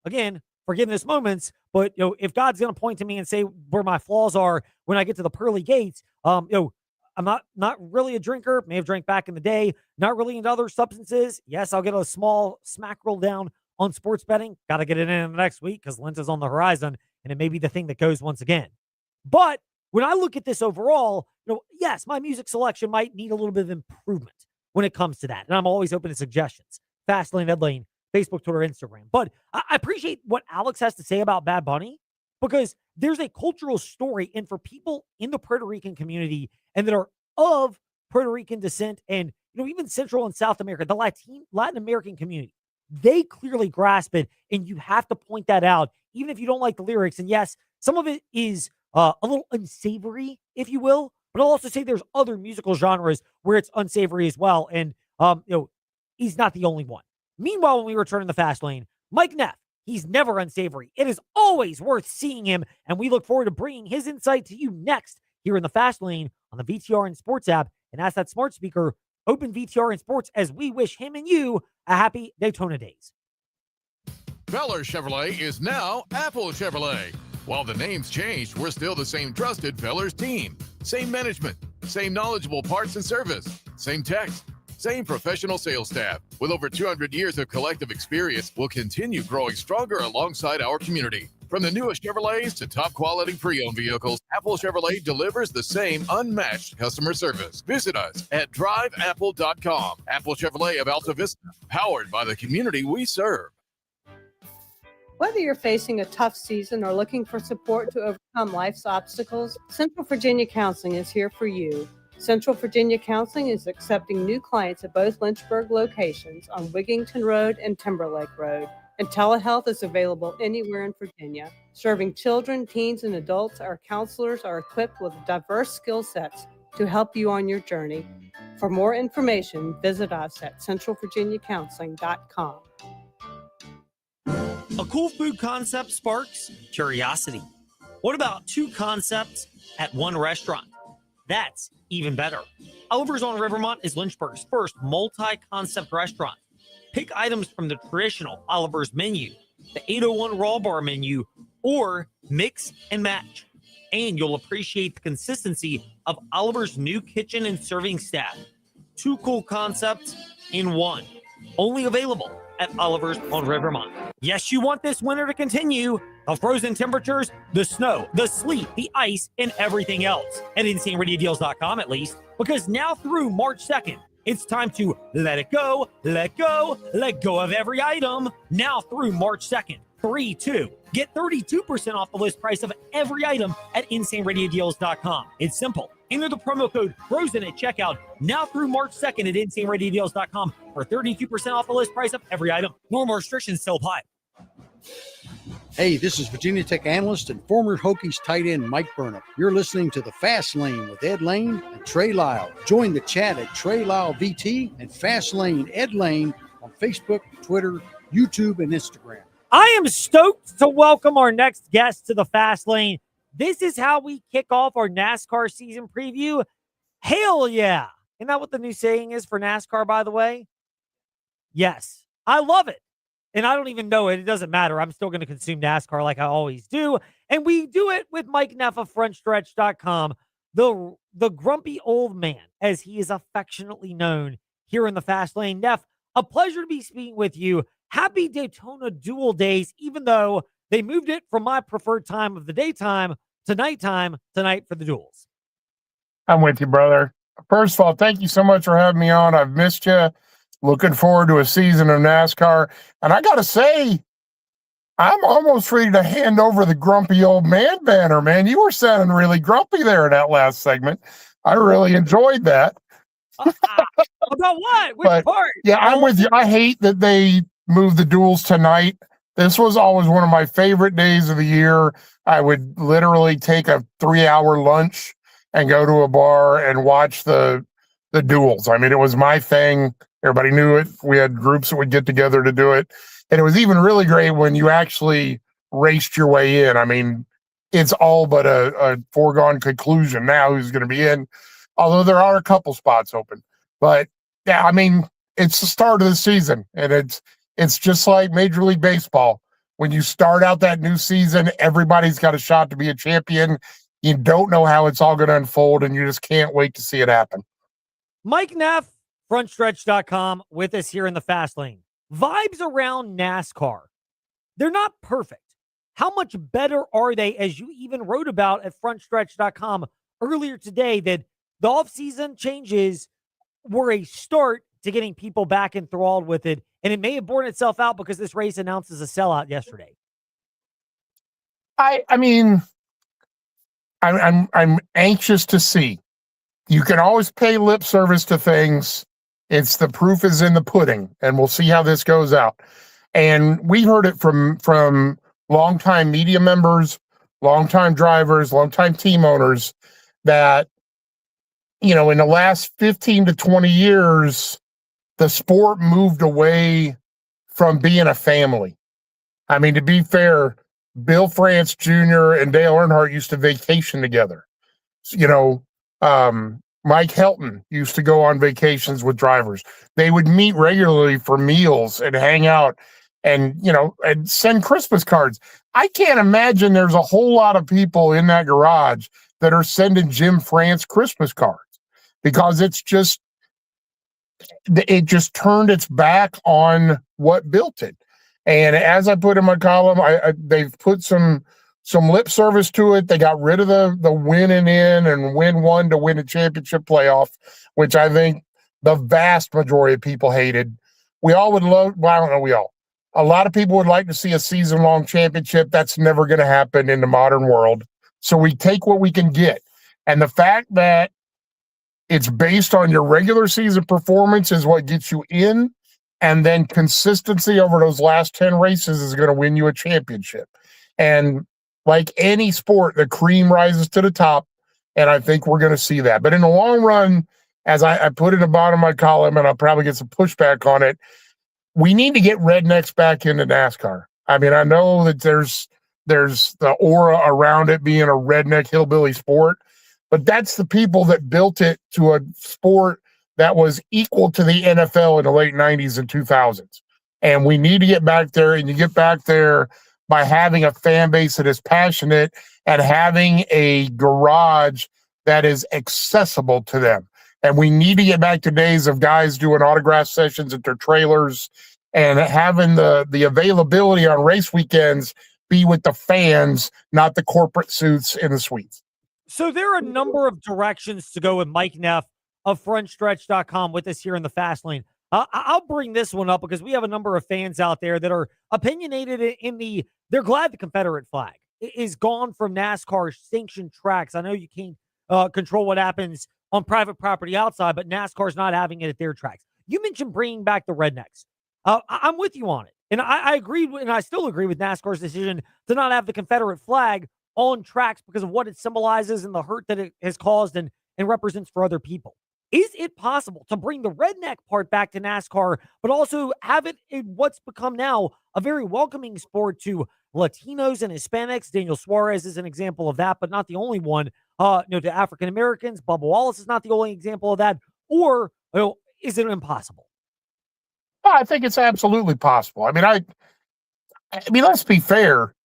Again, forgiveness moments, but if God's gonna point to me and say where my flaws are when I get to the pearly gates, I'm not really a drinker, may have drank back in the day, not really into other substances. Yes, I'll get a small smack roll down on sports betting. Gotta get it in the next week because Lent is on the horizon, and it may be the thing that goes once again. But when I look at this overall, yes, my music selection might need a little bit of improvement when it comes to that. And I'm always open to suggestions. Fastlane, Edlane, Facebook, Twitter, Instagram. But I appreciate what Alex has to say about Bad Bunny because there's a cultural story. And for people in the Puerto Rican community and that are of Puerto Rican descent and, even Central and South America, the Latin American community, they clearly grasp it. And you have to point that out, even if you don't like the lyrics. And yes, some of it is a little unsavory, if you will. But I'll also say there's other musical genres where it's unsavory as well. And, he's not the only one. Meanwhile, when we return in the fast lane, Mike Neff, he's never unsavory. It is always worth seeing him. And we look forward to bringing his insight to you next here in the fast lane on the VTRN Sports app. And as that smart speaker, open VTRN Sports as we wish him and you a happy Daytona days. Feller Chevrolet is now Apple Chevrolet. While the name's changed, we're still the same trusted Fellers team. Same management, same knowledgeable parts and service, same techs, same professional sales staff. With over 200 years of collective experience, we'll continue growing stronger alongside our community. From the newest Chevrolets to top quality pre-owned vehicles, Apple Chevrolet delivers the same unmatched customer service. Visit us at driveapple.com. Apple Chevrolet of Alta Vista, powered by the community we serve. Whether you're facing a tough season or looking for support to overcome life's obstacles, Central Virginia Counseling is here for you. Central Virginia Counseling is accepting new clients at both Lynchburg locations on Wigington Road and Timberlake Road. And telehealth is available anywhere in Virginia. Serving children, teens, and adults, our counselors are equipped with diverse skill sets to help you on your journey. For more information, visit us at centralvirginiacounseling.com. A cool food concept sparks curiosity. What about two concepts at one restaurant? That's even better. Oliver's on Rivermont is Lynchburg's first multi-concept restaurant. Pick items from the traditional Oliver's menu, the 801 Raw Bar menu, or mix and match. And you'll appreciate the consistency of Oliver's new kitchen and serving staff. Two cool concepts in one. Only available at Oliver's on Rivermont. Yes, you want this winter to continue. The frozen temperatures, the snow, the sleet, the ice, and everything else. At InsaneRadioDeals.com at least, because now through March 2nd, it's time to let it go, let go, let go of every item. Now through March 2nd, 3-2. Get 32% off the list price of every item at InsaneRadioDeals.com. It's simple. Enter the promo code FROZEN at checkout now through March 2nd at InsaneRadioDeals.com for 32% off the list price of every item. Normal restrictions still apply. Hey, this is Virginia Tech analyst and former Hokies tight end Mike Burnham. You're listening to The Fast Lane with Ed Lane and Trey Lyle. Join the chat at Trey Lyle VT and Fast Lane Ed Lane on Facebook, Twitter, YouTube, and Instagram. I am stoked to welcome our next guest to the Fast Lane. This is how we kick off our NASCAR season preview. Hell yeah. Isn't that what the new saying is for NASCAR, by the way? Yes. I love it. And I don't even know it. It doesn't matter. I'm still going to consume NASCAR like I always do. And we do it with Mike Neff of FrontStretch.com, the grumpy old man, as he is affectionately known here in the Fast Lane. Neff, a pleasure to be speaking with you. Happy Daytona Duel Days, even though they moved it from my preferred time of the daytime to nighttime tonight for the duels. I'm with you, brother. First of all, thank you so much for having me on. I've missed you. Looking forward to a season of NASCAR. And I got to say, I'm almost ready to hand over the grumpy old man banner, man. You were sounding really grumpy there in that last segment. I really enjoyed that. About what? Which But, part? yeah, I'm with you. I hate that they moved the duels tonight. This was always one of my favorite days of the year. I would literally take a 3-hour lunch and go to a bar and watch the duels. I mean, it was my thing. Everybody knew it. We had groups that would get together to do it. And it was even really great when you actually raced your way in. I mean, it's all but a foregone conclusion now who's going to be in, although there are a couple spots open. But yeah, I mean, it's the start of the season, and it's just like Major League Baseball. When you start out that new season, everybody's got a shot to be a champion. You don't know how it's all going to unfold, and you just can't wait to see it happen. Mike Neff, frontstretch.com, with us here in the Fast Lane. Vibes around NASCAR. They're not perfect. How much better are they, as you even wrote about at frontstretch.com earlier today, that the offseason changes were a start to getting people back enthralled with it, and it may have borne itself out because this race announces a sellout yesterday. I mean, I'm anxious to see. You can always pay lip service to things. It's the proof is in the pudding, and we'll see how this goes out. And we heard it from longtime media members, longtime drivers, longtime team owners that, you know, in the last 15 to 20 years, the sport moved away from being a family. I mean, to be fair, Bill France Jr. and Dale Earnhardt used to vacation together. You know, Mike Helton used to go on vacations with drivers. They would meet regularly for meals and hang out and, you know, and send Christmas cards. I can't imagine there's a whole lot of people in that garage that are sending Jim France Christmas cards because it just turned its back on what built it. And as I put in my column, they've put some lip service to it. They got rid of the winning in and win one to win a championship playoff, which I think the vast majority of people hated. We all would love, well, I don't know, we all. A lot of people would like to see a season-long championship. That's never going to happen in the modern world. So we take what we can get. And the fact that it's based on your regular season performance is what gets you in. And then consistency over those last 10 races is going to win you a championship. And like any sport, the cream rises to the top. And I think we're going to see that. But in the long run, as I put at the bottom of my column, and I'll probably get some pushback on it, we need to get rednecks back into NASCAR. I mean, I know that there's the aura around it being a redneck hillbilly sport, but that's the people that built it to a sport that was equal to the NFL in the late 90s and 2000s. And we need to get back there, and you get back there by having a fan base that is passionate and having a garage that is accessible to them. And we need to get back to days of guys doing autograph sessions at their trailers and having the availability on race weekends be with the fans, not the corporate suits in the suites. So there are a number of directions to go with Mike Neff of frontstretch.com with us here in the Fast Lane. I'll bring this one up because we have a number of fans out there that are opinionated they're glad the Confederate flag is gone from NASCAR sanctioned tracks. I know you can't control what happens on private property outside, but NASCAR's not having it at their tracks. You mentioned bringing back the rednecks. I'm with you on it. And I agree, and I still agree with NASCAR's decision to not have the Confederate flag on tracks because of what it symbolizes and the hurt that it has caused and represents for other people. Is it possible to bring the redneck part back to NASCAR, but also have it in what's become now a very welcoming sport to Latinos and Hispanics? Daniel Suarez is an example of that, but not the only one. To African Americans, Bubba Wallace is not the only example of that. Or is it impossible? I think it's absolutely possible. I mean, let's be fair.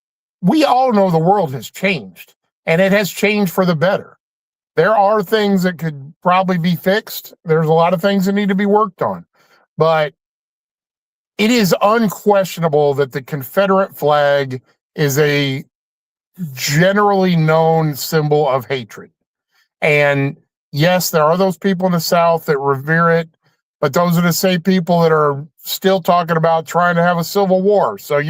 We all know the world has changed, and it has changed for the better. There are things that could probably be fixed. There's a lot of things that need to be worked on. But it is unquestionable that the Confederate flag is a generally known symbol of hatred. And yes, there are those people in the South that revere it. but those are the same people that are still talking about trying to have a civil war. So,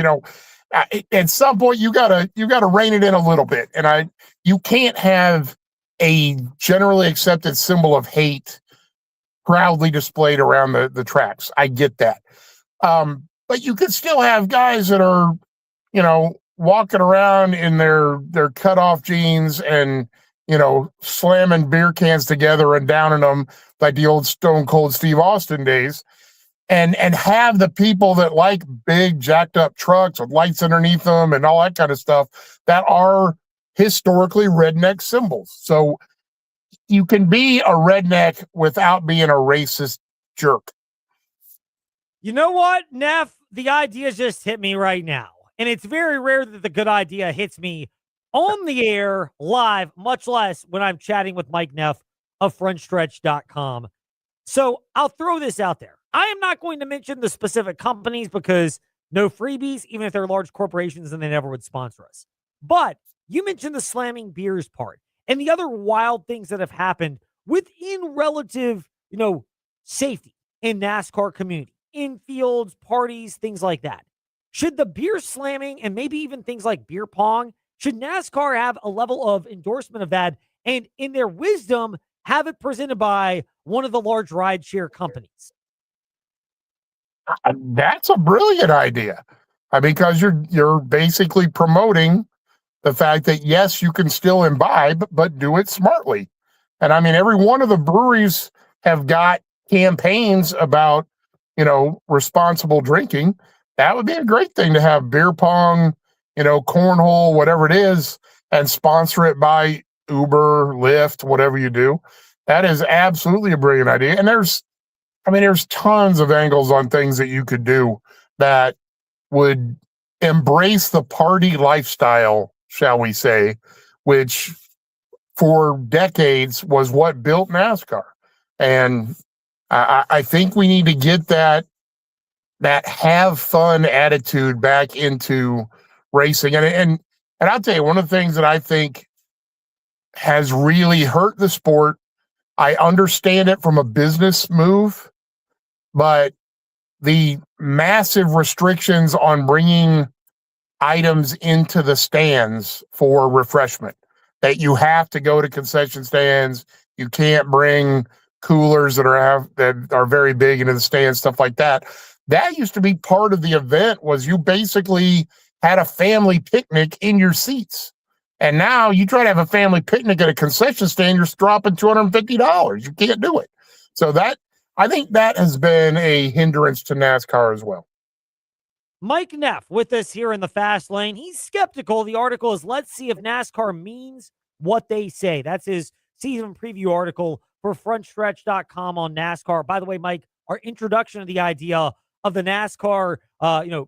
at some point you gotta rein it in a little bit. And you can't have a generally accepted symbol of hate proudly displayed around the tracks. I get that. But you could still have guys that are, walking around in their cutoff jeans and, slamming beer cans together and downing them like the old Stone Cold Steve Austin days, and have the people that like big jacked up trucks with lights underneath them and all that kind of stuff that are historically redneck symbols. So you can be a redneck without being a racist jerk. You know what, Neff? The idea just hit me right now. And it's very rare that the good idea hits me on the air live, much less when I'm chatting with Mike Neff of frontstretch.com. So I'll throw this out there. I am not going to mention the specific companies because no freebies, even if they're large corporations and they never would sponsor us. But you mentioned the slamming beers part and the other wild things that have happened within relative, safety in NASCAR community, in fields, parties, things like that. Should the beer slamming and maybe even things like beer pong, should NASCAR have a level of endorsement of that and in their wisdom have it presented by one of the large rideshare companies? That's a brilliant idea. Because you're basically promoting the fact that, yes, you can still imbibe, but do it smartly. And every one of the breweries have got campaigns about, responsible drinking. That would be a great thing to have beer pong, cornhole, whatever it is, and sponsor it by Uber, Lyft, whatever you do. That is absolutely a brilliant idea. And there's tons of angles on things that you could do that would embrace the party lifestyle, shall we say, which for decades was what built NASCAR. And I think we need to get that have fun attitude back into racing. And I'll tell you, one of the things that I think has really hurt the sport, I understand it from a business move, but the massive restrictions on bringing items into the stands for refreshment, that you have to go to concession stands, you can't bring coolers that are very big into the stands, stuff like that. That used to be part of the event, was you basically had a family picnic in your seats. And now you try to have a family picnic at a concession stand, you're dropping $250. You can't do it. So I think that has been a hindrance to NASCAR as well. Mike Neff with us here in the Fast Lane. He's skeptical. The article is "Let's See If NASCAR Means What They Say." That's his season preview article for frontstretch.com on NASCAR. By the way, Mike, our introduction to the idea of the NASCAR,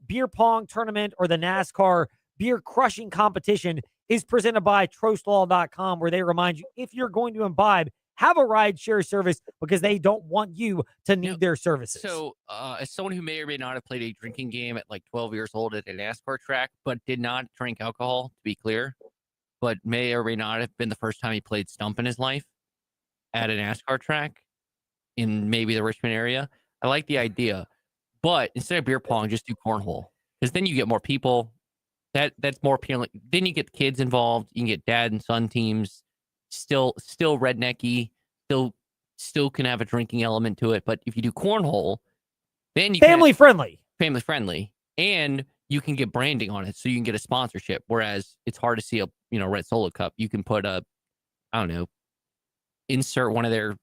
beer pong tournament or the NASCAR beer crushing competition is presented by trostlaw.com, where they remind you, if you're going to imbibe, have a ride share service because they don't want you to need their services. So, as someone who may or may not have played a drinking game at like 12 years old at a NASCAR track, but did not drink alcohol, to be clear, but may or may not have been the first time he played Stump in his life at a NASCAR track in maybe the Richmond area. I like the idea, but instead of beer pong, just do cornhole, because then you get more people. That's more appealing. Then you get kids involved. You can get dad and son teams. Still rednecky. Still can have a drinking element to it. But if you do cornhole, then you family friendly, and you can get branding on it, so you can get a sponsorship. Whereas it's hard to see a Red Solo Cup. You can put insert one of their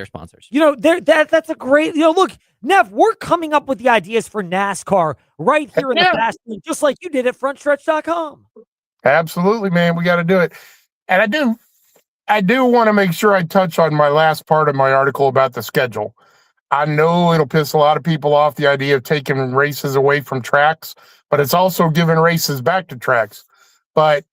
sponsors. That's a great, look, Nev, we're coming up with the ideas for NASCAR right here in the Fast Lane, just like you did at frontstretch.com. Absolutely, man. We got to do it. And I do want to make sure I touch on my last part of my article about the schedule. I know it'll piss a lot of people off, the idea of taking races away from tracks, but it's also giving races back to tracks. But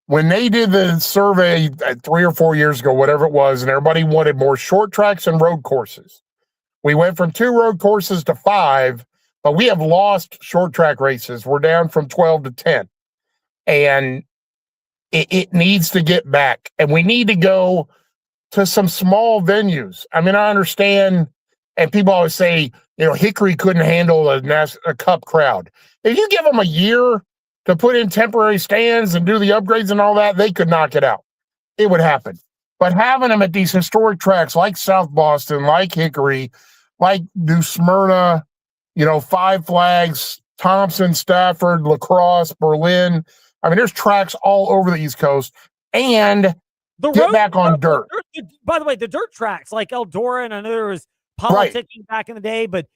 when they did the survey 3 or 4 years ago, whatever it was, and everybody wanted more short tracks and road courses, we went from 2 road courses to 5, but we have lost short track races. We're down from 12 to 10. And it needs to get back. And we need to go to some small venues. I mean, I understand, and people always say, Hickory couldn't handle a cup crowd. If you give them a year to put in temporary stands and do the upgrades and all that, they could knock it out. It would happen. But having them at these historic tracks like South Boston, like Hickory, like New Smyrna, Five Flags, Thompson, Stafford, La Crosse, Berlin. I mean, there's tracks all over the East Coast. And get back on dirt. By the way, the dirt tracks like Eldora, and I know there was politicking back in the day, but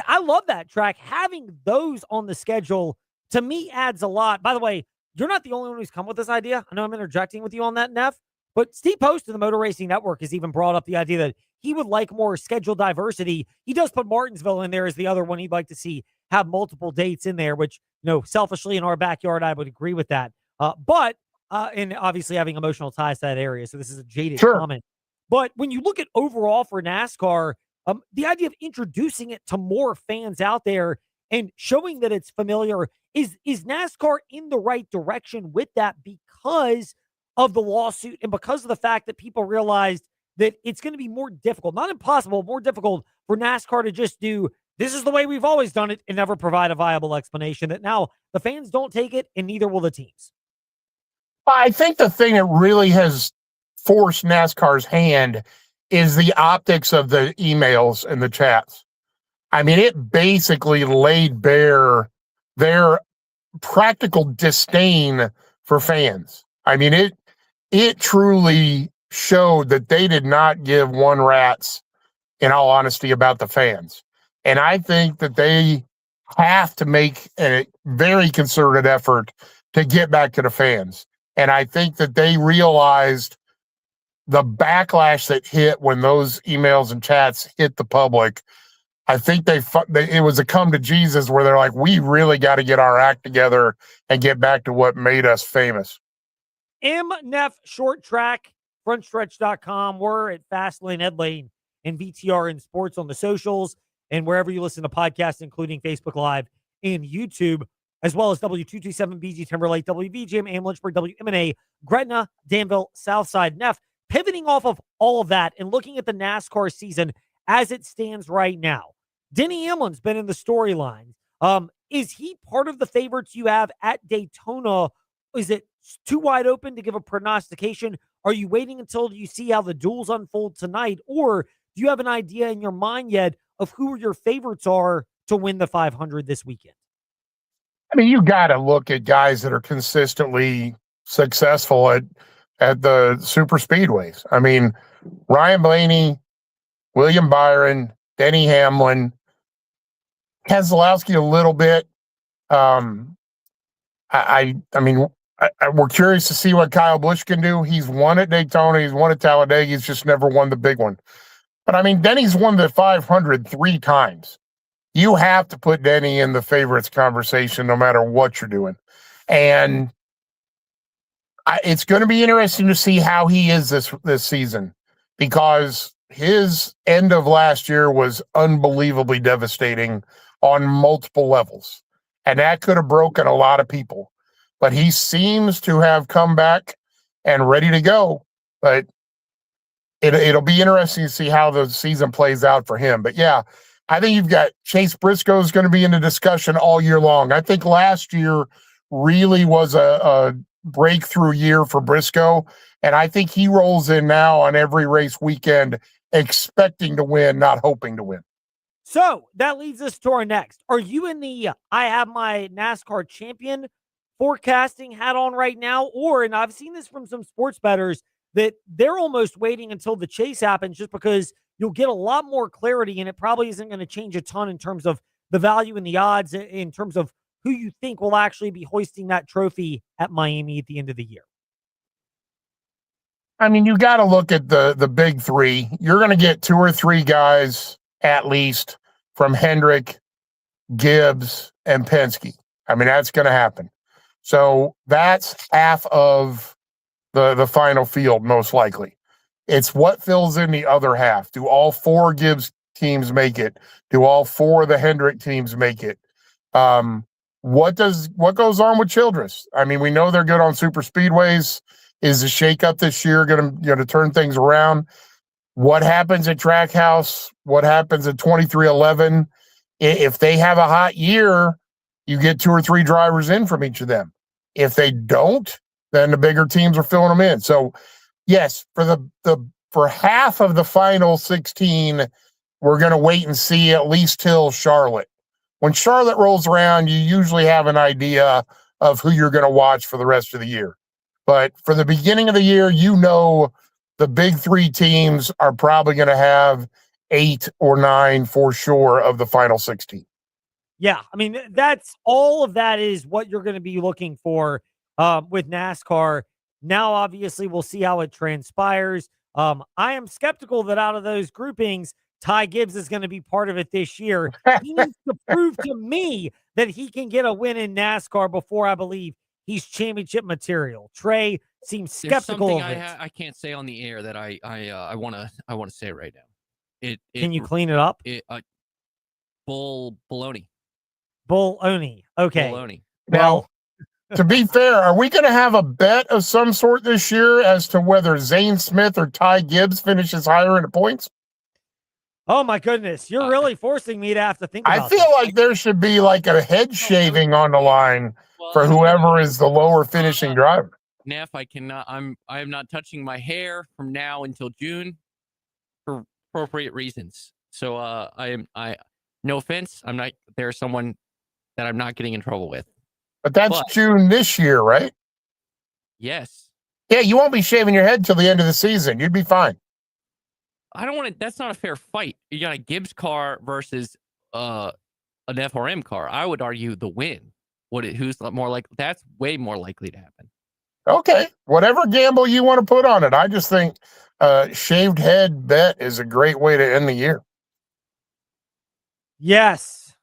I love that track. Having those on the schedule, to me, adds a lot. By the way, you're not the only one who's come with this idea. I know I'm interjecting with you on that, Neff, but Steve Post of the Motor Racing Network has even brought up the idea that he would like more schedule diversity. He does put Martinsville in there as the other one he'd like to see have multiple dates in there, which, selfishly in our backyard, I would agree with that. And obviously having emotional ties to that area. So this is a jaded comment. But when you look at overall for NASCAR, the idea of introducing it to more fans out there and showing that it's familiar, is NASCAR in the right direction with that because of the lawsuit and because of the fact that people realized that it's going to be more difficult, not impossible, more difficult for NASCAR to just do, this is the way we've always done it, and never provide a viable explanation, that now the fans don't take it and neither will the teams? I think the thing that really has forced NASCAR's hand is the optics of the emails and the chats. I mean, it basically laid bare their practical disdain for fans. I mean, it truly showed that they did not give one rat's, in all honesty, about the fans. And I think that they have to make a very concerted effort to get back to the fans. And I think that they realized the backlash that hit when those emails and chats hit the public. I think it was a come to Jesus where they're like, we really got to get our act together and get back to what made us famous. MNEF Short Track, frontstretch.com. We're at Fastlane, Ed Lane, and VTR in Sports on the socials and wherever you listen to podcasts, including Facebook Live and YouTube, as well as W227BG Timberlake, WVGM, Am Lynchburg, WMNA, Gretna, Danville, Southside. Neff, pivoting off of all of that and looking at the NASCAR season as it stands right now, Denny Hamlin's been in the storyline. Is he part of the favorites you have at Daytona? Is it too wide open to give a prognostication? Are you waiting until you see how the duels unfold tonight? Or do you have an idea in your mind yet of who your favorites are to win the 500 this weekend? I mean, you got to look at guys that are consistently successful at the super speedways. I mean, Ryan Blaney, William Byron, Denny Hamlin, Keselowski a little bit. We're curious to see what Kyle Busch can do. He's won at Daytona. He's won at Talladega. He's just never won the big one. But, I mean, Denny's won the 500 3 times. You have to put Denny in the favorites conversation no matter what you're doing. And it's going to be interesting to see how he is this season, because his end of last year was unbelievably devastating on multiple levels. And that could have broken a lot of people. But he seems to have come back and ready to go. But it'll be interesting to see how the season plays out for him. But, yeah, I think you've got Chase Briscoe is going to be in the discussion all year long. I think last year really was a breakthrough year for Briscoe, and I think he rolls in now on every race weekend expecting to win, not hoping to win. So that leads us to our next. Are you in the I have my NASCAR champion forecasting hat on right now? Or, and I've seen this from some sports bettors, that they're almost waiting until the chase happens just because you'll get a lot more clarity, and it probably isn't going to change a ton in terms of the value and the odds in terms of who you think will actually be hoisting that trophy at Miami at the end of the year. I mean, you got to look at the big three. You're going to get 2 or 3 guys at least from Hendrick, Gibbs, and Penske. I mean, that's going to happen. So that's half of the final field, most likely. It's what fills in the other half. Do all 4 Gibbs teams make it? Do all 4 of the Hendrick teams make it? What goes on with Childress? I mean, we know they're good on super speedways. Is the shakeup this year going to turn things around? What happens at Trackhouse? What happens at 2311? If they have a hot year, you get 2 or 3 drivers in from each of them. If they don't, then the bigger teams are filling them in. So, yes, for half of the final 16, we're going to wait and see at least till Charlotte. When Charlotte rolls around, you usually have an idea of who you're going to watch for the rest of the year. But for the beginning of the year, the big 3 teams are probably going to have 8 or 9 for sure of the final 16. Yeah, I mean, that's all of that is what you're going to be looking for with NASCAR. Now, obviously, we'll see how it transpires. I am skeptical that out of those groupings, Ty Gibbs is going to be part of it this year. He needs to prove to me that he can get a win in NASCAR before I believe he's championship material. Trey seems skeptical of it. I can't say on the air that I want to say right now. Can you clean it up? Baloney. Baloney. Okay. Baloney. Now, to be fair, are we going to have a bet of some sort this year as to whether Zane Smith or Ty Gibbs finishes higher in the points? Oh, my goodness. You're really forcing me to have to think about I feel this. like there should be like a head shaving on the line for whoever is the lower finishing driver. Neff, I am not touching my hair from now until June for appropriate reasons. So no offense, there's someone that I'm not getting in trouble with. But that's June this year, right? Yes. Yeah, you won't be shaving your head till the end of the season. You'd be fine. I don't want to. That's not a fair fight. You got a Gibbs car versus an FRM car. I would argue the win. Who's more like? That's way more likely to happen. Okay, whatever gamble you want to put on it. I just think shaved head bet is a great way to end the year. Yes,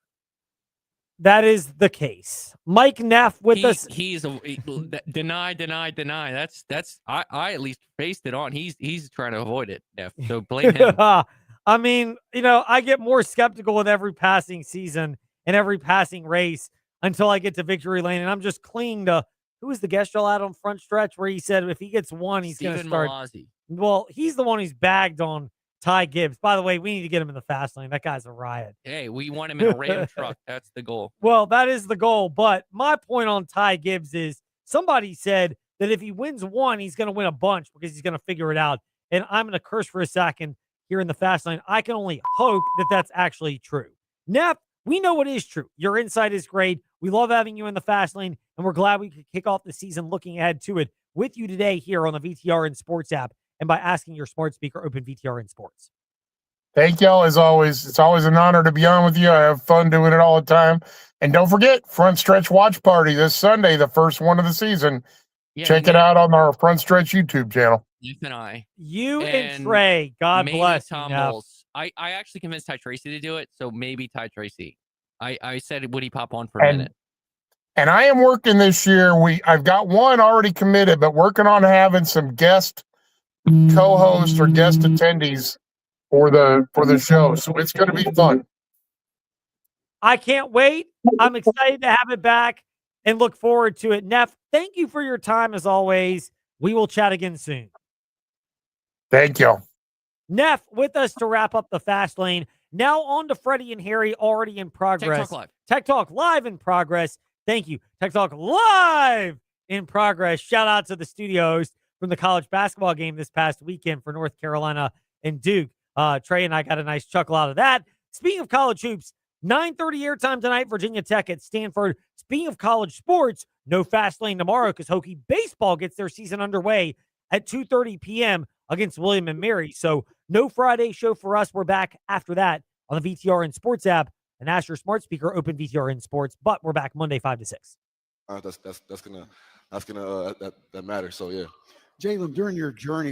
that is the case. Mike Neff with us. Deny. That's I at least based it on. He's trying to avoid it, Neff. So blame him. I mean, I get more skeptical with every passing season and every passing race until I get to victory lane, and I'm just clinging to who was the guest y'all had on Front Stretch where he said if he gets one, he's going to start. Malazzi. Well, he's the one who's bagged on Ty Gibbs. By the way, we need to get him in the fast lane. That guy's a riot. Hey, we want him in a Ram truck. That's the goal. Well, that is the goal. But my point on Ty Gibbs is somebody said that if he wins one, he's going to win a bunch because he's going to figure it out. And I'm going to curse for a second here in the fast lane. I can only hope that that's actually true. Neff, we know it is true. Your insight is great. We love having you in the fast lane, and we're glad we could kick off the season looking ahead to it with you today here on the VTRN Sports app and by asking your smart speaker open VTRN Sports. Thank y'all as always. It's always an honor to be on with you. I have fun doing it all the time. And don't forget, Front Stretch Watch Party this Sunday, the first one of the season. Yeah, Check it out on our Front Stretch YouTube channel. Neff and I. You and Trey, God maybe bless Tom you. Bowles. I actually convinced Ty Tracy to do it, so maybe Ty Tracy. I said, would he pop on for a minute? And I am working this year. I've got one already committed, but working on having some guest co-hosts or guest attendees for the show. So it's going to be fun. I can't wait. I'm excited to have it back and look forward to it. Neff, thank you for your time as always. We will chat again soon. Thank you. Neff with us to wrap up the fast lane. Now on to Freddie and Harry, already in progress. Tech Talk Live. Tech Talk Live in progress. Thank you. Tech Talk Live in progress. Shout out to the studios from the college basketball game this past weekend for North Carolina and Duke. Trey and I got a nice chuckle out of that. Speaking of college hoops, 9:30 airtime tonight, Virginia Tech at Stanford. Speaking of college sports, no fast lane tomorrow because Hokie baseball gets their season underway at 2:30 p.m. against William and Mary. So no Friday show for us. We're back after that on the VTRN Sports app and ask your smart speaker open VTRN Sports. But we're back Monday 5 to 6. That's gonna matter. So yeah. Jalen, during your journey